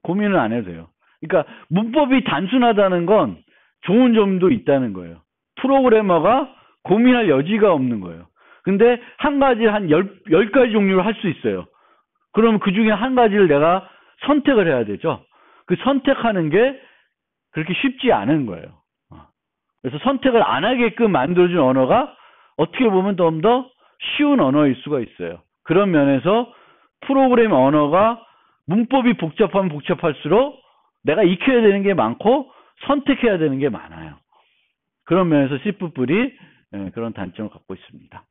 고민을 안 해도 돼요. 그러니까 문법이 단순하다는 건 좋은 점도 있다는 거예요. 프로그래머가 고민할 여지가 없는 거예요. 근데 한 가지 한 10가지 종류를 할 수 있어요. 그러면 그 중에 한 가지를 내가 선택을 해야 되죠. 그 선택하는 게 그렇게 쉽지 않은 거예요. 그래서 선택을 안 하게끔 만들어준 언어가 어떻게 보면 좀 더 쉬운 언어일 수가 있어요. 그런 면에서 프로그램 언어가 문법이 복잡하면 복잡할수록 내가 익혀야 되는 게 많고 선택해야 되는 게 많아요. 그런 면에서 C++이 그런 단점을 갖고 있습니다.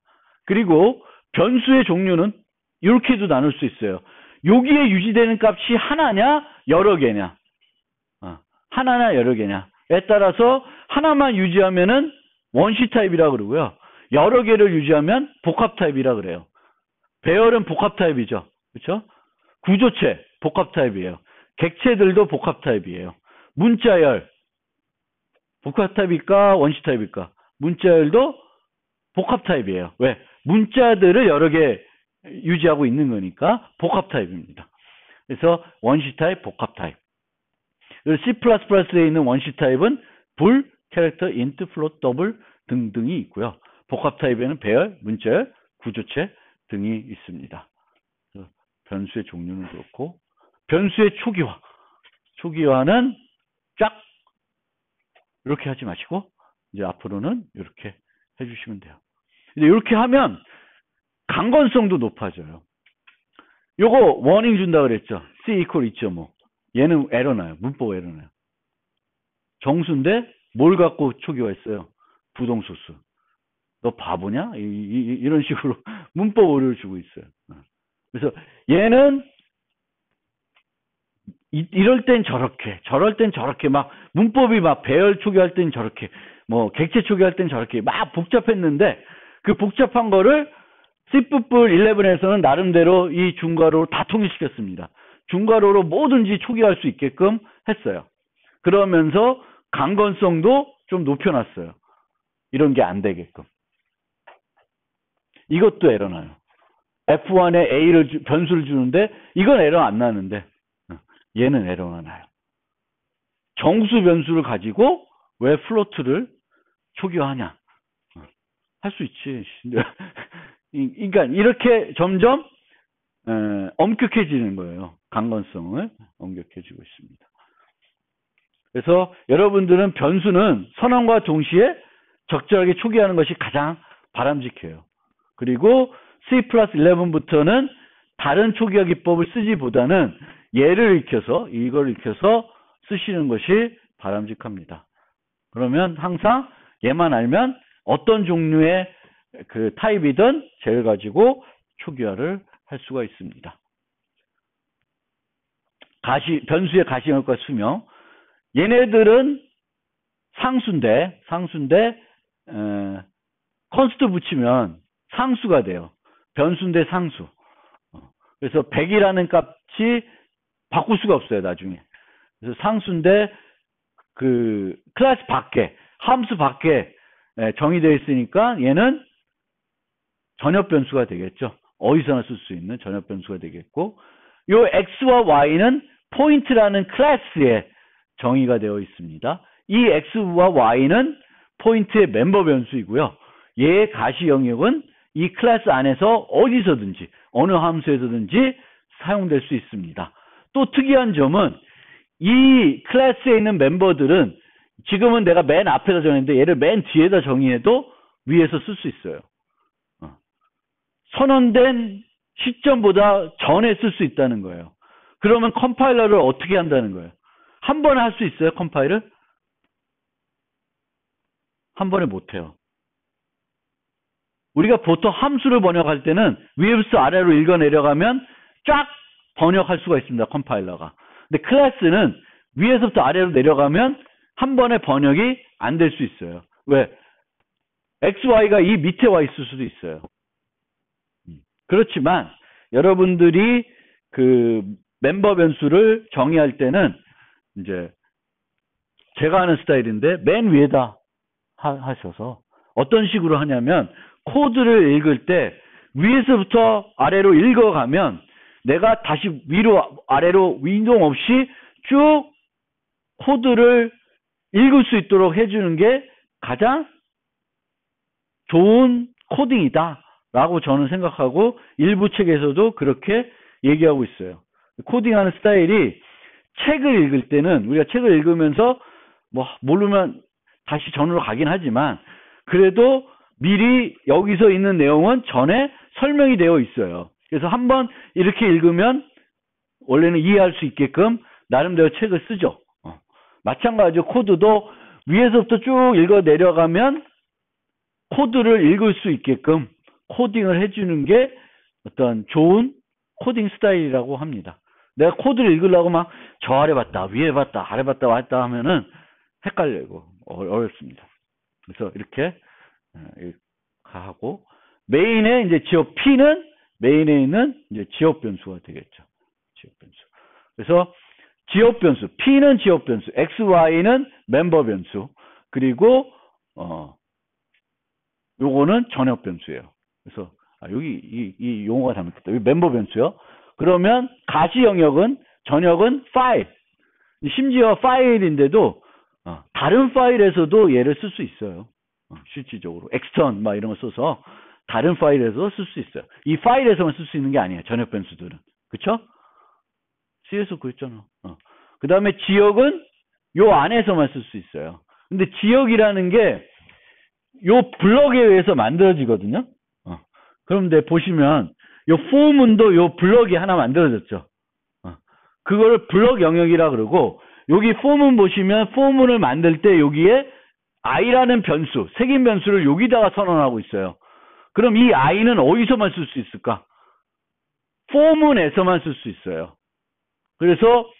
그리고 변수의 종류는 이렇게도 나눌 수 있어요. 여기에 유지되는 값이 하나냐 여러 개냐. 하나냐 여러 개냐에 따라서 하나만 유지하면은 원시 타입이라고 그러고요. 여러 개를 유지하면 복합 타입이라 그래요. 배열은 복합 타입이죠. 그렇죠? 구조체 복합 타입이에요. 객체들도 복합 타입이에요. 문자열 복합 타입일까 원시 타입일까? 문자열도 복합 타입이에요. 왜? 문자들을 여러 개 유지하고 있는 거니까 복합 타입입니다. 그래서 원시 타입, 복합 타입. 그리고 C++에 있는 원시 타입은 불, 캐릭터, 인트, 플롯, 더블 등등이 있고요. 복합 타입에는 배열, 문자열, 구조체 등이 있습니다. 변수의 종류는 그렇고 변수의 초기화. 초기화는 쫙 이렇게 하지 마시고 이제 앞으로는 이렇게 해주시면 돼요. 근데 이렇게 하면 강건성도 높아져요. 요거 워닝 준다 그랬죠. C equal 2.5. 얘는 에러 나요. 문법 에러 나요. 정수인데 뭘 갖고 초기화했어요? 부동소수. 너 바보냐? 이런 식으로 문법 오류를 주고 있어요. 그래서 얘는 이럴 땐 저렇게, 저럴 땐 저렇게 막 문법이 막 배열 초기화할 땐 저렇게, 뭐 객체 초기화할 땐 저렇게 막 복잡했는데 그 복잡한 거를 C++11에서는 나름대로 이 중괄호로 다 통일시켰습니다. 중괄호로 뭐든지 초기화할 수 있게끔 했어요. 그러면서 강건성도 좀 높여놨어요. 이런 게 안 되게끔. 이것도 에러 나요. F1에 A를 변수를 주는데 이건 에러 안 나는데 얘는 에러가 나요. 정수 변수를 가지고 왜 플로트를 초기화하냐? 할 수 있지. 그러니까 이렇게 점점 엄격해지는 거예요. 강건성을 엄격해지고 있습니다. 그래서 여러분들은 변수는 선언과 동시에 적절하게 초기화하는 것이 가장 바람직해요. 그리고 C+11부터는 다른 초기화 기법을 쓰지보다는 얘를 익혀서 이걸 익혀서 쓰시는 것이 바람직합니다. 그러면 항상 얘만 알면 어떤 종류의 그 타입이든 쟤를 가지고 초기화를 할 수가 있습니다. 변수의 가시형과 수명. 얘네들은 상수인데 컨스트 붙이면 상수가 돼요. 변수인데 상수. 그래서 100이라는 값이 바꿀 수가 없어요, 나중에. 그래서 상수인데 그 클래스 밖에, 함수 밖에 정의되어 있으니까 얘는 전역 변수가 되겠죠. 어디서나 쓸 수 있는 전역 변수가 되겠고, 요 x와 y는 포인트라는 클래스에 정의가 되어 있습니다. 이 x와 y는 포인트의 멤버 변수이고요. 얘의 가시 영역은 이 클래스 안에서 어디서든지 어느 함수에서든지 사용될 수 있습니다. 또 특이한 점은 이 클래스에 있는 멤버들은 지금은 내가 맨 앞에다 정했는데 얘를 맨 뒤에다 정의해도 위에서 쓸 수 있어요. 선언된 시점보다 전에 쓸 수 있다는 거예요. 그러면 컴파일러를 어떻게 한다는 거예요? 한 번에 할 수 있어요, 컴파일을? 한 번에 못해요. 우리가 보통 함수를 번역할 때는 위에부터 아래로 읽어 내려가면 쫙 번역할 수가 있습니다, 컴파일러가. 근데 클래스는 위에서부터 아래로 내려가면 한 번에 번역이 안 될 수 있어요. 왜? XY가 이 밑에 와 있을 수도 있어요. 그렇지만 여러분들이 그 멤버 변수를 정의할 때는 이제 제가 하는 스타일인데 맨 위에다 하셔서 어떤 식으로 하냐면 코드를 읽을 때 위에서부터 아래로 읽어가면 내가 다시 위로 아래로 위동 없이 쭉 코드를 읽을 수 있도록 해주는 게 가장 좋은 코딩이다라고 저는 생각하고 일부 책에서도 그렇게 얘기하고 있어요. 코딩하는 스타일이 책을 읽을 때는 우리가 책을 읽으면서 뭐 모르면 다시 전으로 가긴 하지만 그래도 미리 여기서 있는 내용은 전에 설명이 되어 있어요. 그래서 한번 이렇게 읽으면 원래는 이해할 수 있게끔 나름대로 책을 쓰죠. 마찬가지로 코드도 위에서부터 쭉 읽어 내려가면 코드를 읽을 수 있게끔 코딩을 해주는 게 어떤 좋은 코딩 스타일이라고 합니다. 내가 코드를 읽으려고 막 저 아래 봤다, 위에 봤다, 아래 봤다, 왔다 하면은 헷갈리고 어렵습니다. 그래서 이렇게 하고 메인에 이제 지역 P는 메인에 있는 이제 지역 변수가 되겠죠. 지역 변수. 그래서 지역 변수 P는 지역 변수, X, Y는 멤버 변수, 그리고 요거는 전역 변수예요. 그래서 여기 이 용어가 잘못됐다. 여기 멤버 변수요. 그러면 가시 영역은 전역은 파일. 심지어 파일인데도 다른 파일에서도 얘를 쓸 수 있어요. 실질적으로 엑스턴 막 이런 거 써서 다른 파일에서 쓸 수 있어요. 이 파일에서만 쓸 수 있는 게 아니에요. 전역 변수들은. 그쵸? C에서 그랬잖아. 그 다음에 지역은 요 안에서만 쓸 수 있어요. 근데 지역이라는 게 요 블럭에 의해서 만들어지거든요. 그런데 보시면 요 포문도 요 블럭이 하나 만들어졌죠. 그거를 블럭 영역이라 그러고 여기 포문 보시면 포문을 만들 때 여기에 i라는 변수, 색인 변수를 여기다가 선언하고 있어요. 그럼 이 i는 어디서만 쓸 수 있을까? 포문에서만 쓸 수 있어요. 그래서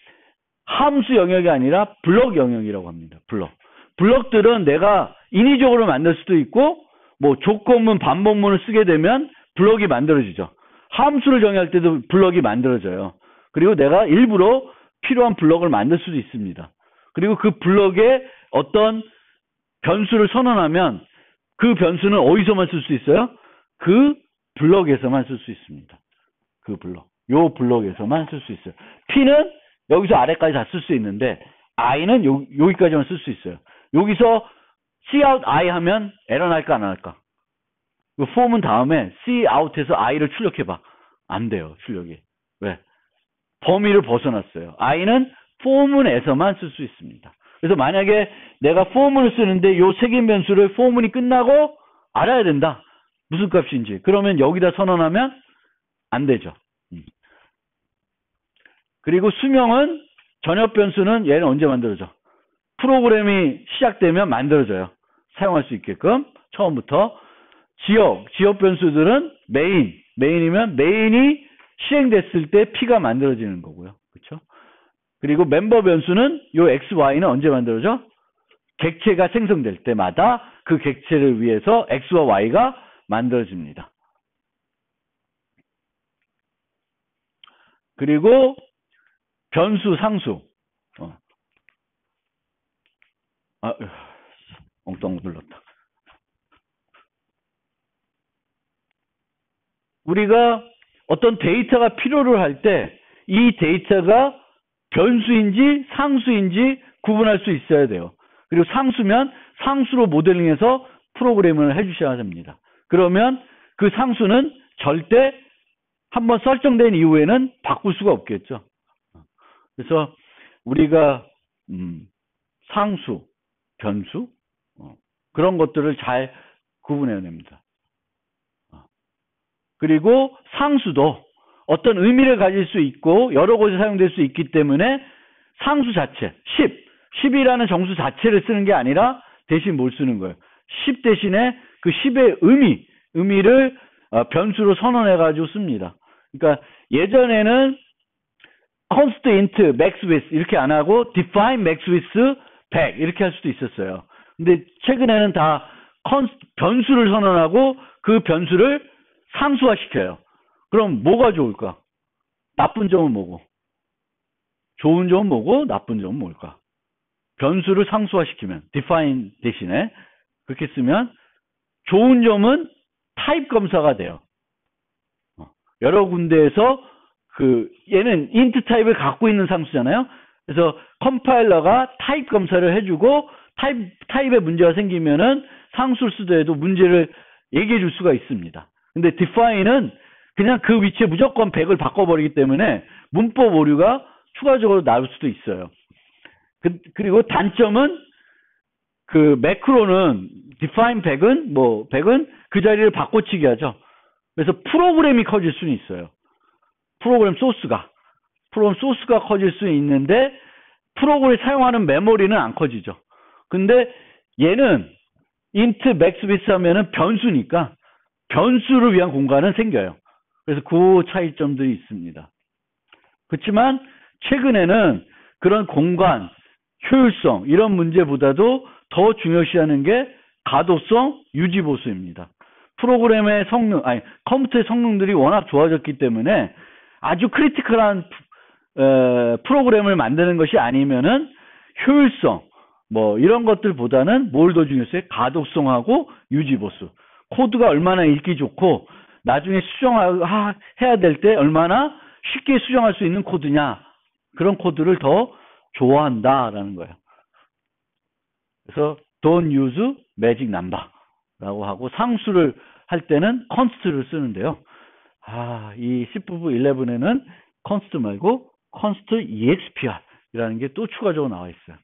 함수 영역이 아니라 블럭 영역이라고 합니다. 블럭. 블럭들은 내가 인위적으로 만들 수도 있고 뭐 조건문, 반복문을 쓰게 되면 블럭이 만들어지죠. 함수를 정의할 때도 블럭이 만들어져요. 그리고 내가 일부러 필요한 블럭을 만들 수도 있습니다. 그리고 그 블럭에 어떤 변수를 선언하면 그 변수는 어디서만 쓸 수 있어요? 그 블럭에서만 쓸 수 있습니다. 그 블럭. 요 블럭에서만 쓸 수 있어요. P는 여기서 아래까지 다 쓸 수 있는데 I는 여기까지만 쓸 수 있어요. 여기서 cout I 하면 에러 날까 안 날까? 그 form은 다음에 cout에서 I를 출력해봐. 안 돼요. 출력이. 왜? 범위를 벗어났어요. I는 form문에서만 쓸 수 있습니다. 그래서 만약에 내가 form문을 쓰는데 요 색인 변수를 form문이 끝나고 알아야 된다. 무슨 값인지. 그러면 여기다 선언하면 안 되죠. 그리고 수명은 전역 변수는 얘는 언제 만들어져? 프로그램이 시작되면 만들어져요. 사용할 수 있게끔 처음부터. 지역 변수들은 메인이면 메인이 실행됐을 때 P가 만들어지는 거고요. 그렇죠? 그리고 멤버 변수는 요 X, Y는 언제 만들어져? 객체가 생성될 때마다 그 객체를 위해서 X와 Y가 만들어집니다. 그리고 변수, 상수. 엉뚱 눌렀다. 우리가 어떤 데이터가 필요를 할 때 이 데이터가 변수인지 상수인지 구분할 수 있어야 돼요. 그리고 상수면 상수로 모델링해서 프로그램을 해주셔야 됩니다. 그러면 그 상수는 절대 한번 설정된 이후에는 바꿀 수가 없겠죠. 그래서 우리가 상수, 변수 그런 것들을 잘 구분해야 됩니다. 그리고 상수도 어떤 의미를 가질 수 있고 여러 곳에 사용될 수 있기 때문에 상수 자체, 10이라는 정수 자체를 쓰는 게 아니라 대신 뭘 쓰는 거예요? 10 대신에 그 10의 의미를 변수로 선언해가지고 씁니다. 그러니까 예전에는 const max width 이렇게 안 하고 define max width 100 이렇게 할 수도 있었어요. 근데 최근에는 다 변수를 선언하고 그 변수를 상수화시켜요. 그럼 뭐가 좋을까? 나쁜 점은 뭐고? 좋은 점은 뭐고? 나쁜 점은 뭘까? 변수를 상수화시키면 define 대신에 그렇게 쓰면 좋은 점은 타입 검사가 돼요. 여러 군데에서 얘는 int 타입을 갖고 있는 상수잖아요. 그래서 컴파일러가 타입 검사를 해주고 타입에 문제가 생기면은 상수를 쓰더라도 문제를 얘기해 줄 수가 있습니다. 근데 define은 그냥 그 위치에 무조건 100을 바꿔버리기 때문에 문법 오류가 추가적으로 나올 수도 있어요. 그리고 단점은 그 매크로는 define 100은 그 자리를 바꿔치기 하죠. 그래서 프로그램이 커질 수는 있어요. 프로그램 소스가 커질 수 있는데 프로그램을 사용하는 메모리는 안 커지죠. 근데 얘는 int max width 하면은 변수니까 변수를 위한 공간은 생겨요. 그래서 그 차이점들이 있습니다. 그렇지만 최근에는 그런 공간, 효율성 이런 문제보다도 더 중요시하는 게 가독성, 유지보수입니다. 프로그램의 성능, 컴퓨터의 성능들이 워낙 좋아졌기 때문에 아주 크리티컬한 프로그램을 만드는 것이 아니면은 효율성, 뭐 이런 것들보다는 뭘 더 중요했어요? 가독성하고 유지보수. 코드가 얼마나 읽기 좋고 나중에 수정해야 될 때 얼마나 쉽게 수정할 수 있는 코드냐, 그런 코드를 더 좋아한다라는 거예요. 그래서 don't use magic number라고 하고 상수를 할 때는 const를 쓰는데요. 이 C11에는 const 말고 const expr 이라는 게 또 추가적으로 나와 있어요.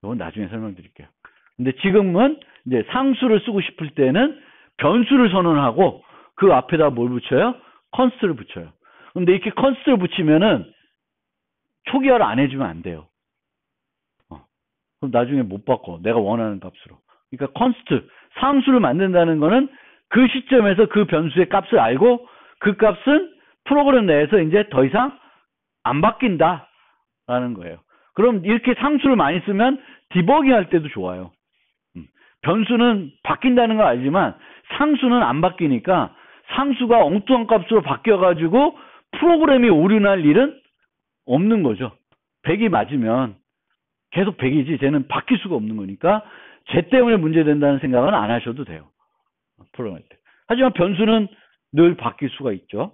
이건 나중에 설명드릴게요. 근데 지금은 이제 상수를 쓰고 싶을 때는 변수를 선언하고 그 앞에다 뭘 붙여요? const를 붙여요. 근데 이렇게 const를 붙이면은 초기화를 안 해주면 안 돼요. 그럼 나중에 못 바꿔. 내가 원하는 값으로. 그러니까 const, 상수를 만든다는 거는 그 시점에서 그 변수의 값을 알고 그 값은 프로그램 내에서 이제 더 이상 안 바뀐다라는 거예요. 그럼 이렇게 상수를 많이 쓰면 디버깅 할 때도 좋아요. 변수는 바뀐다는 걸 알지만 상수는 안 바뀌니까 상수가 엉뚱한 값으로 바뀌어가지고 프로그램이 오류날 일은 없는 거죠. 100이 맞으면 계속 100이지 쟤는 바뀔 수가 없는 거니까 쟤 때문에 문제된다는 생각은 안 하셔도 돼요. 프로그램 할 때. 하지만 변수는 늘 바뀔 수가 있죠.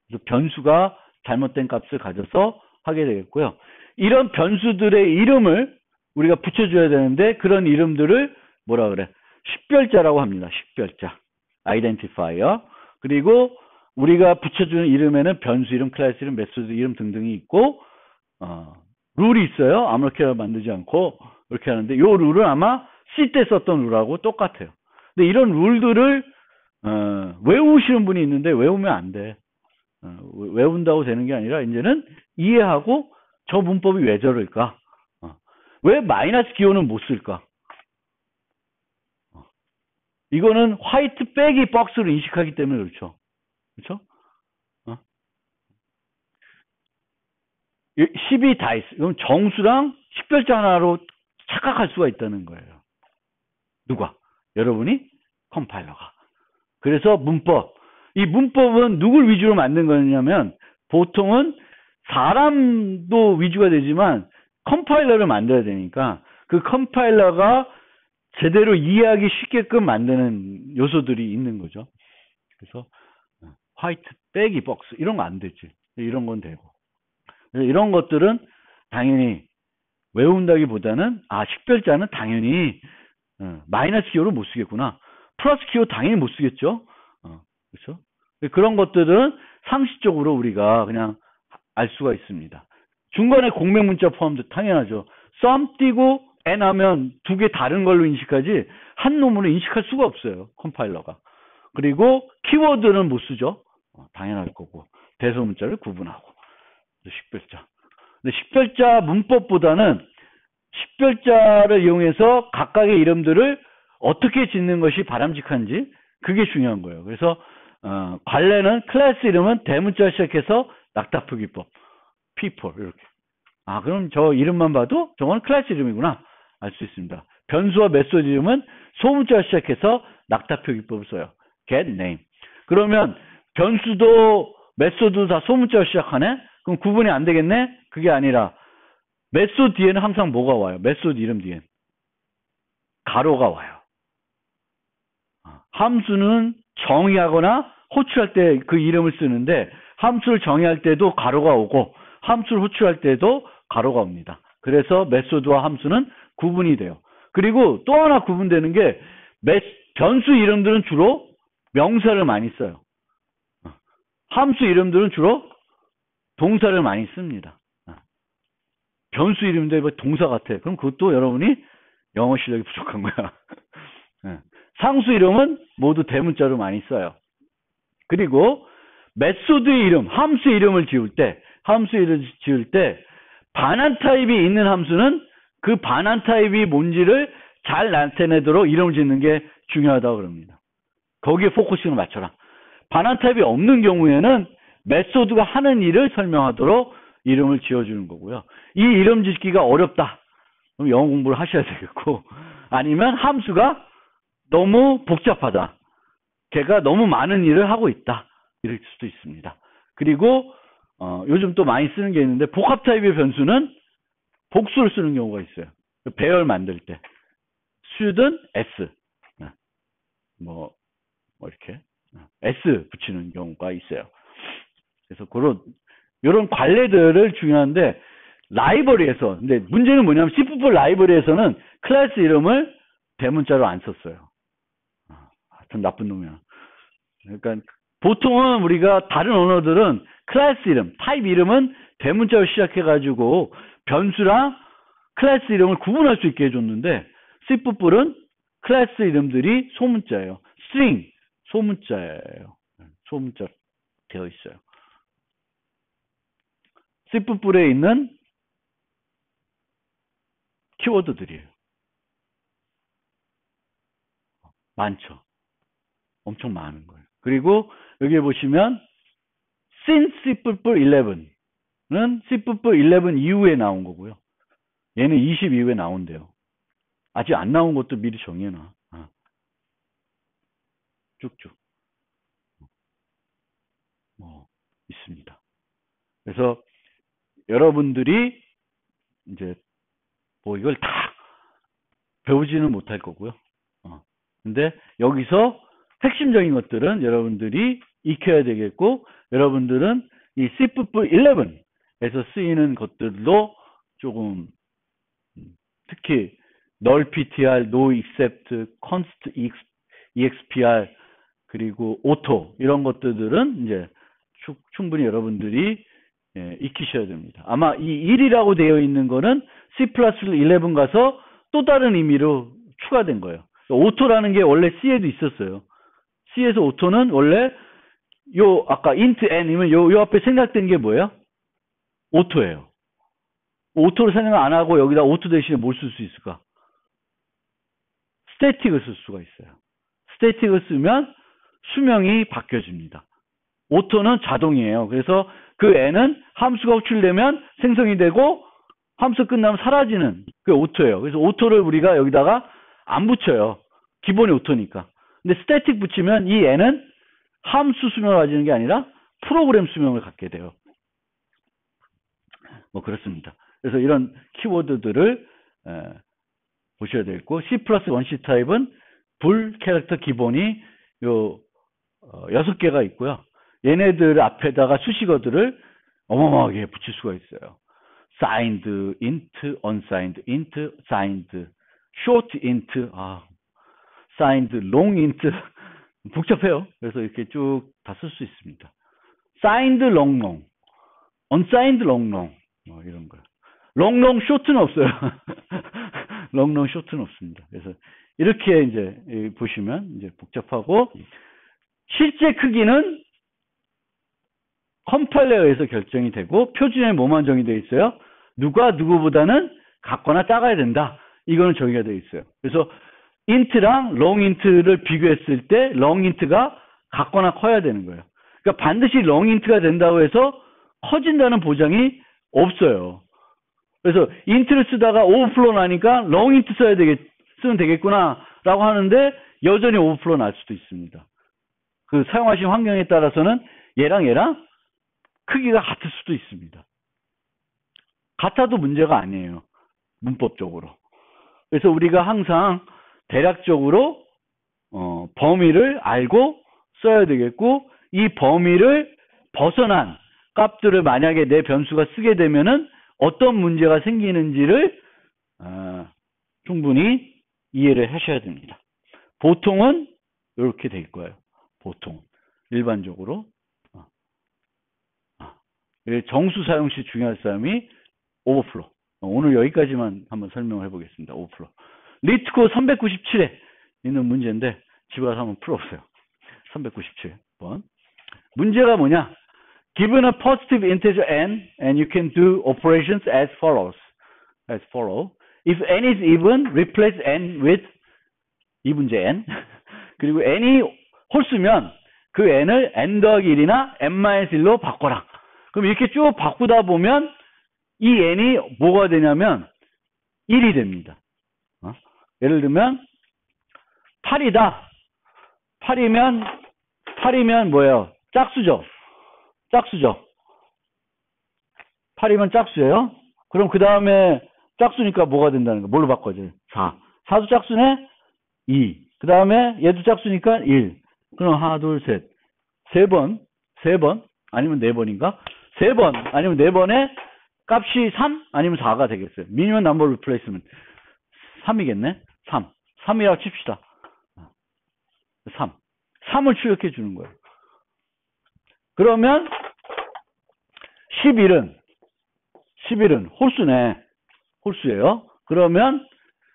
그래서 변수가 잘못된 값을 가져서 하게 되겠고요. 이런 변수들의 이름을 우리가 붙여줘야 되는데 그런 이름들을 뭐라 그래? 식별자라고 합니다. 식별자. 아이덴티파이어. 그리고 우리가 붙여주는 이름에는 변수 이름, 클래스 이름, 메소드 이름 등등이 있고 룰이 있어요. 아무렇게나 만들지 않고 이렇게 하는데 이 룰은 아마 C 때 썼던 룰하고 똑같아요. 근데 이런 룰들을 외우시는 분이 있는데 외우면 안 돼. 외운다고 되는 게 아니라 이제는 이해하고 저 문법이 왜 저럴까? 왜 마이너스 기호는 못 쓸까? 이거는 화이트 빼기 박스로 인식하기 때문에 그렇죠. 그렇죠? 10이 다 있어. 그럼 정수랑 식별자 하나로 착각할 수가 있다는 거예요. 누가? 여러분이? 컴파일러가. 그래서 문법. 이 문법은 누굴 위주로 만든 거냐면 보통은 사람도 위주가 되지만 컴파일러를 만들어야 되니까 그 컴파일러가 제대로 이해하기 쉽게끔 만드는 요소들이 있는 거죠. 그래서 화이트 빼기 박스 이런 거 안 되지. 이런 건 되고. 그래서 이런 것들은 당연히 외운다기보다는 식별자는 당연히 마이너스 기호를 못 쓰겠구나. 플러스 기호 당연히 못 쓰겠죠. 그렇죠? 그런 것들은 상식적으로 우리가 그냥 알 수가 있습니다. 중간에 공백 문자 포함도 당연하죠. 썸 띄고 n 하면 두 개 다른 걸로 인식하지 한 놈으로 인식할 수가 없어요. 컴파일러가. 그리고 키워드는 못 쓰죠. 당연할 거고. 대소문자를 구분하고. 식별자. 근데 식별자 문법보다는 식별자를 이용해서 각각의 이름들을 어떻게 짓는 것이 바람직한지 그게 중요한 거예요. 그래서 관례는 클래스 이름은 대문자 시작해서 낙타표기법 people 이렇게. 그럼 저 이름만 봐도 저건 클래스 이름이구나 알 수 있습니다. 변수와 메소드 이름은 소문자 시작해서 낙타표기법을 써요. get name. 그러면 변수도 메소드도 다 소문자로 시작하네? 그럼 구분이 안 되겠네? 그게 아니라 메소드 뒤에는 항상 뭐가 와요? 메소드 이름 뒤엔 가로가 와요. 함수는 정의하거나 호출할 때 그 이름을 쓰는데 함수를 정의할 때도 가로가 오고 함수를 호출할 때도 가로가 옵니다. 그래서 메소드와 함수는 구분이 돼요. 그리고 또 하나 구분되는 게 변수 이름들은 주로 명사를 많이 써요. 함수 이름들은 주로 동사를 많이 씁니다. 변수 이름인데 뭐 동사 같아. 그럼 그것도 여러분이 영어 실력이 부족한 거야. 상수 이름은 모두 대문자로 많이 써요. 그리고 메소드의 이름, 함수의 이름을 지을 때 반환 타입이 있는 함수는 그 반환 타입이 뭔지를 잘 나타내도록 이름을 짓는 게 중요하다고 그럽니다. 거기에 포커싱을 맞춰라. 반환 타입이 없는 경우에는 메소드가 하는 일을 설명하도록 이름을 지어주는 거고요. 이 이름 짓기가 어렵다. 그럼 영어 공부를 하셔야 되겠고, 아니면 함수가 너무 복잡하다. 걔가 너무 많은 일을 하고 있다. 이럴 수도 있습니다. 그리고 요즘 또 많이 쓰는 게 있는데, 복합 타입의 변수는 복수를 쓰는 경우가 있어요. 배열 만들 때 수든 S 뭐 이렇게 S 붙이는 경우가 있어요. 그래서 이런 관례들을 중요한데, 라이브러리에서, 근데 문제는 뭐냐면 C++ 라이브러리에서는 클래스 이름을 대문자로 안 썼어요. 하여튼 나쁜 놈이야. 그러니까 보통은 우리가 다른 언어들은 클래스 이름, 타입 이름은 대문자로 시작해가지고 변수랑 클래스 이름을 구분할 수 있게 해줬는데, C++는 클래스 이름들이 소문자예요. string, 소문자예요. 소문자 되어 있어요. C++에 있는 키워드들이에요. 많죠. 엄청 많은 거예요. 그리고 여기 보시면 since C++11는 C++11 이후에 나온 거고요. 얘는 20 이후에 나온대요. 아직 안 나온 것도 미리 정해놔. 쭉쭉 있습니다. 그래서 여러분들이 이제 뭐 이걸 다 배우지는 못할 거고요. 근데 여기서 핵심적인 것들은 여러분들이 익혀야 되겠고, 여러분들은 이 C++11에서 쓰이는 것들도 조금, 특히 null ptr, no except, const expr, 그리고 auto 이런 것들은 이제 충분히 여러분들이 익히셔야 됩니다. 아마 이 1이라고 되어 있는 거는 C++11 가서 또 다른 의미로 추가된 거예요. 오토라는 게 원래 C에도 있었어요. C에서 오토는 원래 아까 int n이면 요 앞에 생략된 게 뭐예요? 오토예요. 오토를 생각 안 하고 여기다 오토 대신에 뭘 쓸 수 있을까? 스태틱을 쓸 수가 있어요. 스태틱을 쓰면 수명이 바뀌어집니다. 오토는 자동이에요. 그래서 그 n은 함수가 호출되면 생성이 되고 함수 끝나면 사라지는 그게 오토예요. 그래서 오토를 우리가 여기다가 안 붙여요. 기본이 오토니까. 근데 스태틱 붙이면 이 n은 함수 수명을 가지는 게 아니라 프로그램 수명을 갖게 돼요. 뭐 그렇습니다. 그래서 이런 키워드들을 보셔야 되겠고, C++1C 타입은 불 캐릭터 기본이 요 6개가 있고요. 얘네들 앞에다가 수식어들을 어마어마하게 붙일 수가 있어요. signed int, unsigned int, signed short int, signed long int 복잡해요. 그래서 이렇게 쭉 다 쓸 수 있습니다. signed long long, unsigned long long 뭐 이런 거. long long short는 없어요. long long short는 없습니다. 그래서 이렇게 이제 보시면 이제 복잡하고, 실제 크기는 컴파일러에 의해서 결정이 되고 표준에 뭐만 정의되어 있어요? 누가 누구보다는 같거나 작아야 된다. 이거는 정의가 되어 있어요. 그래서 int랑 long int를 비교했을 때 long int가 같거나 커야 되는 거예요. 그러니까 반드시 long int가 된다고 해서 커진다는 보장이 없어요. 그래서 int를 쓰다가 오버플로우 나니까 long int 쓰면 되겠구나 라고 하는데 여전히 오버플로우 날 수도 있습니다. 그 사용하신 환경에 따라서는 얘랑 크기가 같을 수도 있습니다. 같아도 문제가 아니에요. 문법적으로. 그래서 우리가 항상 대략적으로 범위를 알고 써야 되겠고, 이 범위를 벗어난 값들을 만약에 내 변수가 쓰게 되면은 어떤 문제가 생기는지를 충분히 이해를 하셔야 됩니다. 보통은 이렇게 될 거예요. 보통 일반적으로 정수 사용 시 중요한 사람이 오버플로. 오늘 여기까지만 한번 설명을 해보겠습니다. 오버플로. 리트코 397에 있는 문제인데 집에 가서 한번 풀어보세요. 397번. 문제가 뭐냐? Given a positive integer n and you can do operations as follows. As follow. If n is even, replace n with 이분제 n. 그리고 n이 홀수면 그 n을 n 더하기 1이나 n-1로 바꿔라. 그럼 이렇게 쭉 바꾸다 보면 이 n이 뭐가 되냐면 1이 됩니다. 예를 들면 8이다. 8이면 뭐예요? 짝수죠. 짝수죠. 8이면 짝수예요. 그럼 그 다음에 짝수니까 뭐가 된다는 거? 뭘로 바꿔줘요? 4. 4도 짝수네? 2. 그 다음에 얘도 짝수니까 1. 그럼 하나, 둘, 셋. 3번. 아니면 4번인가? 3번. 아니면 4번에 값이 3? 아니면 4가 되겠어요. 미니멈 넘버 리플레이스먼 3이겠네? 3. 3이라고 칩시다. 3을 출력해 주는 거예요. 그러면 11은 홀수네. 홀수예요. 그러면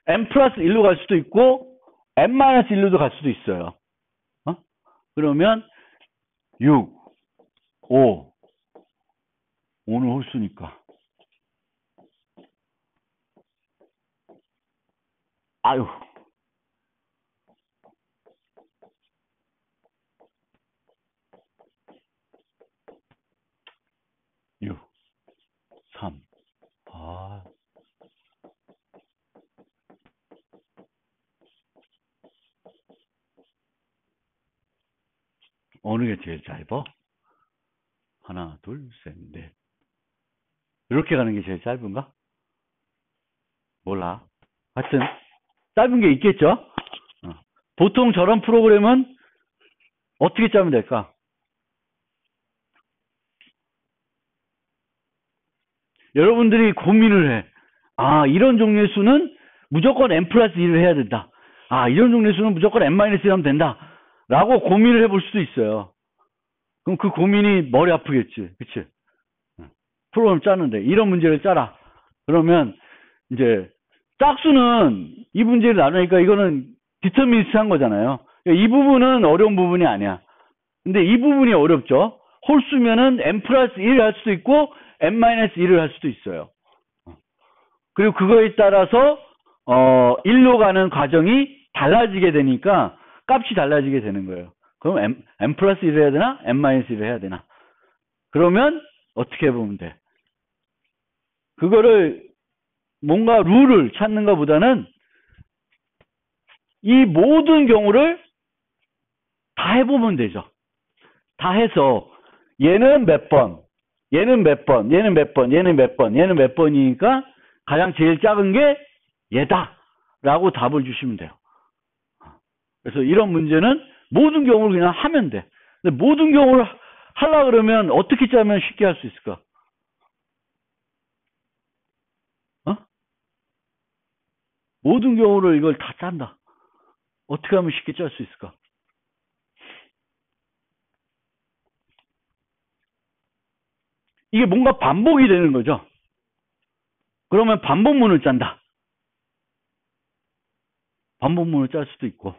n 플러스 1로 갈 수도 있고 n 마이너스 1로도 갈 수도 있어요. 그러면 6, 5는 홀수니까. 아유. 6, 3. 어느 게 제일 짧아? 하나, 둘, 셋, 넷. 이렇게 가는 게 제일 짧은가? 몰라. 하여튼 짧은 게 있겠죠? 보통 저런 프로그램은 어떻게 짜면 될까? 여러분들이 고민을 해. 이런 종류의 수는 무조건 n 플러스 1을 해야 된다. 이런 종류의 수는 무조건 n 마이너스 1 하면 된다. 라고 고민을 해볼 수도 있어요. 그럼 그 고민이 머리 아프겠지. 그치? 프로그램 짜는데 이런 문제를 짜라. 그러면 이제 짝수는 이 문제를 나누니까 이거는 디터미니스트한 거잖아요. 이 부분은 어려운 부분이 아니야. 근데 이 부분이 어렵죠. 홀수면은 n 플러스 1을 할 수도 있고 n 마이너스 1을 할 수도 있어요. 그리고 그거에 따라서 1로 가는 과정이 달라지게 되니까 값이 달라지게 되는 거예요. 그럼 n 플러스 1을 해야 되나? n 마이너스 1을 해야 되나? 그러면 어떻게 해보면 돼? 그거를 뭔가 룰을 찾는 것보다는 이 모든 경우를 다 해보면 되죠. 다 해서 얘는 몇 번, 얘는 몇 번, 얘는 몇 번, 얘는 몇 번, 얘는 몇 번이니까 가장 제일 작은 게 얘다 라고 답을 주시면 돼요. 그래서 이런 문제는 모든 경우를 그냥 하면 돼. 근데 모든 경우를 하려고 그러면 어떻게 짜면 쉽게 할 수 있을까? 모든 경우를 이걸 다 짠다. 어떻게 하면 쉽게 짤 수 있을까? 이게 뭔가 반복이 되는 거죠. 그러면 반복문을 짠다. 반복문을 짤 수도 있고.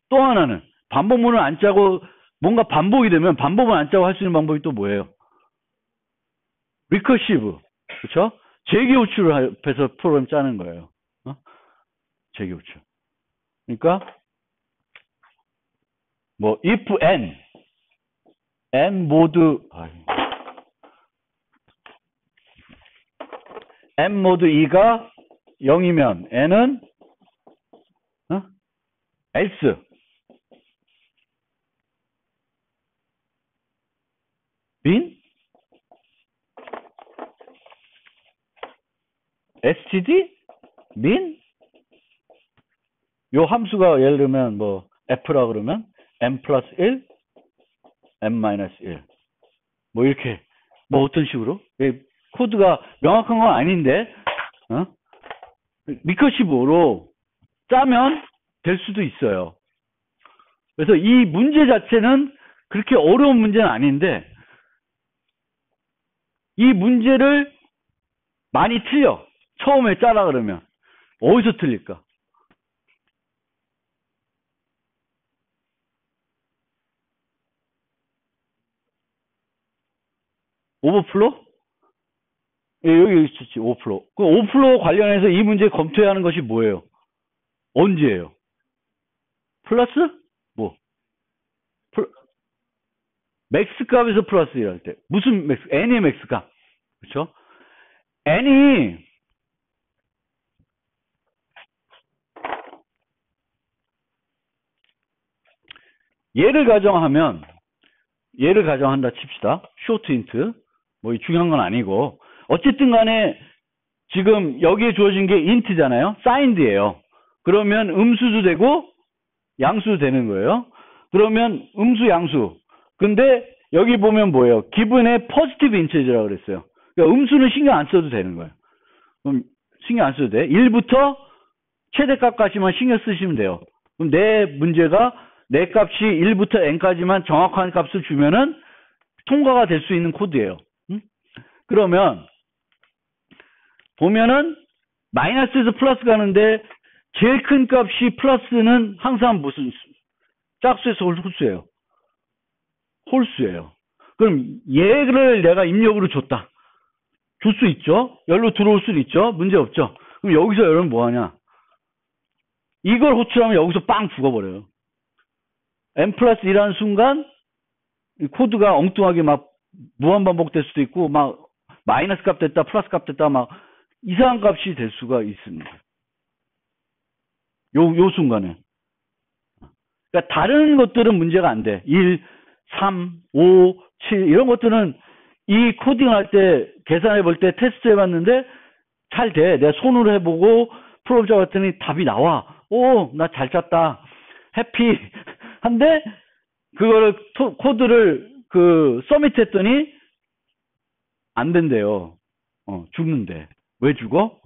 또 하나는 반복문을 안 짜고 뭔가 반복이 되면 반복을 안 짜고 할 수 있는 방법이 또 뭐예요? 리커시브. 그렇죠? 재기호출을 해서 프로그램 짜는 거예요. 재기호출. 그러니까 뭐 if n 모두 n 모두 2가 0이면 n은 else bin std bin 요 함수가 예를 들면 뭐 f라 그러면 n 플러스 1 n 마이너스 1 뭐 이렇게 뭐 어떤 식으로 코드가 명확한 건 아닌데 리커시브로 짜면 될 수도 있어요. 그래서 이 문제 자체는 그렇게 어려운 문제는 아닌데 이 문제를 많이 틀려. 처음에 짜라 그러면. 어디서 틀릴까? 오버플로? 예, 여기 있었지, 오버플로. 그 오버플로 관련해서 이 문제 검토해야 하는 것이 뭐예요? 언제예요? 플러스? 뭐? 맥스 값에서 플러스 일할 때. 무슨 맥스? n의 맥스 값. 그렇죠? n이 얘를 가정한다 칩시다. 쇼트 힌트. 뭐 중요한 건 아니고. 어쨌든 간에 지금 여기에 주어진 게 인트잖아요. 사인드예요. 그러면 음수도 되고 양수도 되는 거예요. 그러면 음수, 양수. 근데 여기 보면 뭐예요? 기분의 포지티브 인체제라고 그랬어요. 그러니까 음수는 신경 안 써도 되는 거예요. 그럼 신경 안 써도 돼. 1부터 최대값까지만 신경 쓰시면 돼요. 그럼 내 문제가 내 값이 1부터 n까지만 정확한 값을 주면은 통과가 될 수 있는 코드예요. 그러면 보면은 마이너스에서 플러스 가는데 제일 큰 값이 플러스는 항상 무슨 짝수에서 홀수예요. 홀수예요. 그럼 얘를 내가 입력으로 줬다. 줄 수 있죠. 열로 들어올 수도 있죠. 문제 없죠. 그럼 여기서 여러분 뭐 하냐? 이걸 호출하면 여기서 빵 죽어버려요. n 플러스 1하는 순간 코드가 엉뚱하게 막 무한반복될 수도 있고 막 마이너스 값 됐다 플러스 값 됐다 막 이상한 값이 될 수가 있습니다. 요 순간에. 그러니까 다른 것들은 문제가 안 돼. 1, 3, 5, 7 이런 것들은 이 코딩 할 때 계산해 볼 때 테스트 해봤는데 잘 돼. 내가 손으로 해보고 프로그램 봤더니 답이 나와. 오, 나 잘 짰다. 해피. 한데 그거를 코드를 서밋 했더니 안 된대요. 죽는데. 왜 죽어?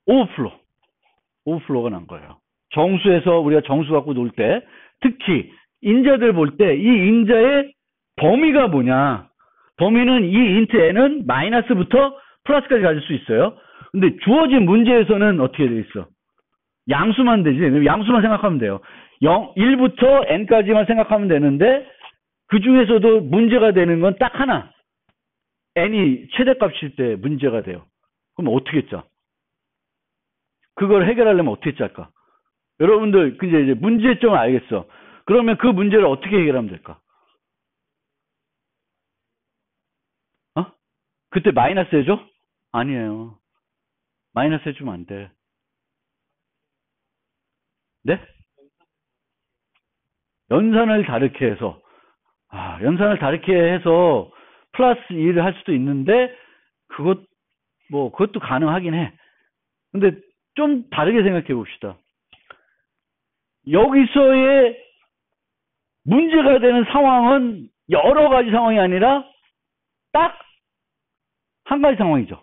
오버플로가 난 거예요. 정수에서 우리가 정수 갖고 놀 때 특히 인자들 볼 때 이 인자의 범위가 뭐냐? 범위는 이 인트 n은 마이너스부터 플러스까지 가질 수 있어요. 근데 주어진 문제에서는 어떻게 돼 있어? 양수만 되지. 양수만 생각하면 돼요. 1부터 n까지만 생각하면 되는데 그 중에서도 문제가 되는 건 딱 하나. n이 최대값일 때 문제가 돼요. 그럼 어떻게 짜? 그걸 해결하려면 어떻게 짤까? 여러분들 이제 문제점을 알겠어. 그러면 그 문제를 어떻게 해결하면 될까? 그때 마이너스 해줘? 아니에요. 마이너스 해주면 안 돼. 네? 연산을 다르게 해서 연산을 다르게 해서 플러스 2를 할 수도 있는데 그것도 가능하긴 해. 근데 좀 다르게 생각해 봅시다. 여기서의 문제가 되는 상황은 여러 가지 상황이 아니라 딱 한 가지 상황이죠.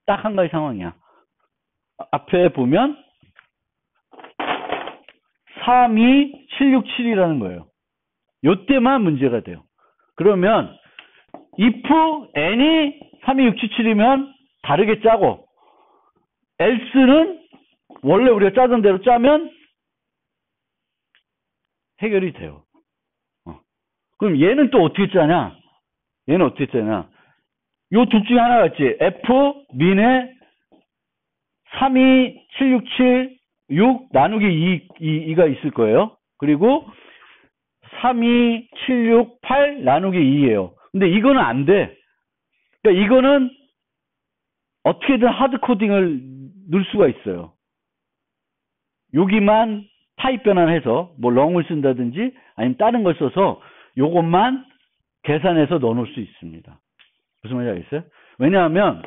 딱 한 가지 상황이야. 앞에 보면 3, 2, 7, 6, 7이라는 거예요. 요때만 문제가 돼요. 그러면 if n이 3, 2, 6, 7, 7이면 다르게 짜고 else는 원래 우리가 짜던 대로 짜면 해결이 돼요. 그럼 얘는 또 어떻게 짜냐? 요 둘 중에 하나가 있지. F, 민의 3, 2, 7, 6, 7, 6 나누기 2가 있을 거예요. 그리고 3, 2, 7, 6, 8 나누기 2예요. 근데 이거는 안 돼. 그러니까 이거는 어떻게든 하드 코딩을 넣을 수가 있어요. 여기만 타입 변환해서 뭐 롱을 쓴다든지 아니면 다른 걸 써서 요것만 계산해서 넣어 놓을 수 있습니다. 무슨 말인지 알겠어요? 왜냐하면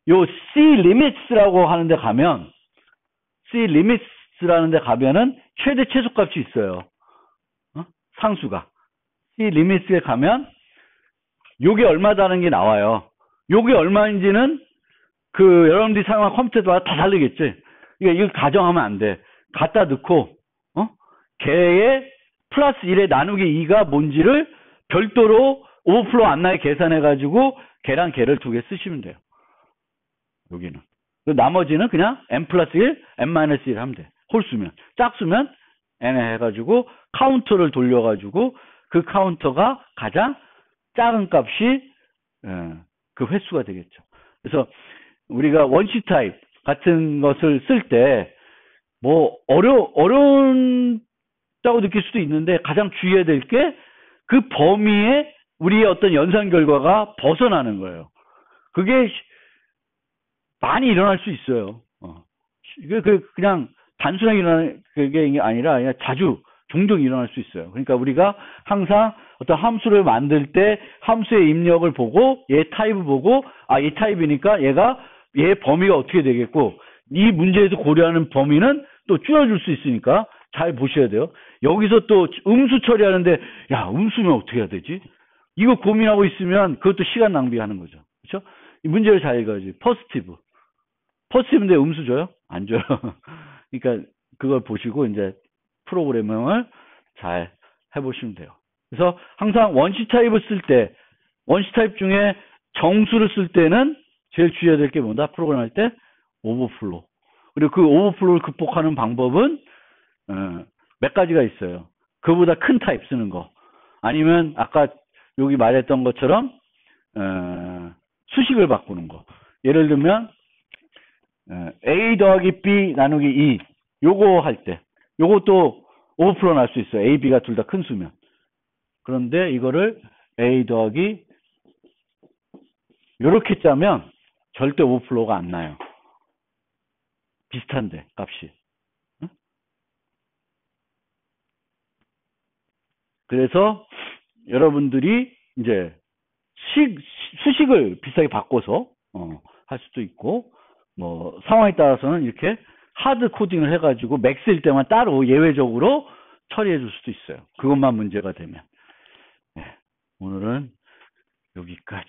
요 C limits라고 하는데 가면 C limits라는 데 가면은 최대 최소값이 있어요. 상수가. C limits에 가면 요게 얼마다는 게 나와요. 요게 얼마인지는 여러분들이 사용한 컴퓨터마다 다 다르겠지. 그러니까 이걸 가정하면 안 돼. 갖다 넣고, 개의 플러스 1에 나누기 2가 뭔지를 별도로 오버플로우 안 나게 계산해가지고 개랑 개를 두 개 쓰시면 돼요. 여기는. 나머지는 그냥 n 플러스 1, n 마이너스 1 하면 돼. 홀수면. 짝수면 n 해가지고 카운터를 돌려가지고 그 카운터가 가장 작은 값이 그 횟수가 되겠죠. 그래서 우리가 원시 타입 같은 것을 쓸 때 뭐 어려운다고 느낄 수도 있는데 가장 주의해야 될 게 그 범위에 우리의 어떤 연산 결과가 벗어나는 거예요. 그게 많이 일어날 수 있어요. 그냥 단순하게 일어나는 게 아니라 그냥 자주 종종 일어날 수 있어요. 그러니까 우리가 항상 어떤 함수를 만들 때 함수의 입력을 보고 얘 타입을 보고 얘 타입이니까 얘 범위가 어떻게 되겠고 이 문제에서 고려하는 범위는 또 줄여줄 수 있으니까 잘 보셔야 돼요. 여기서 또 음수 처리하는데 음수면 어떻게 해야 되지? 이거 고민하고 있으면 그것도 시간 낭비하는 거죠. 그렇죠? 이 문제를 잘 읽어야지. 퍼스티브인데 음수 줘요? 안 줘요. 그러니까 그걸 보시고 이제 프로그래밍을 잘 해보시면 돼요. 그래서 항상 원시 타입을 쓸 때, 원시 타입 중에 정수를 쓸 때는 제일 주의해야 될 게 뭐다? 프로그램 할 때 오버플로우. 그리고 그 오버플로우를 극복하는 방법은 몇 가지가 있어요. 그보다 큰 타입 쓰는 거. 아니면 아까 여기 말했던 것처럼 수식을 바꾸는 거. 예를 들면 A 더하기 B 나누기 2 요거 할 때 요것도 오버플로우 날 수 있어요. A, B가 둘 다 큰 수면. 그런데 이거를 A 더하기 요렇게 짜면 절대 오버플로우가 안 나요. 비슷한데 값이. 응? 그래서 여러분들이 이제 수식을 비슷하게 바꿔서 할 수도 있고 뭐 상황에 따라서는 이렇게 하드 코딩을 해가지고 맥스일 때만 따로 예외적으로 처리해 줄 수도 있어요. 그것만 문제가 되면. 네, 오늘은 여기까지.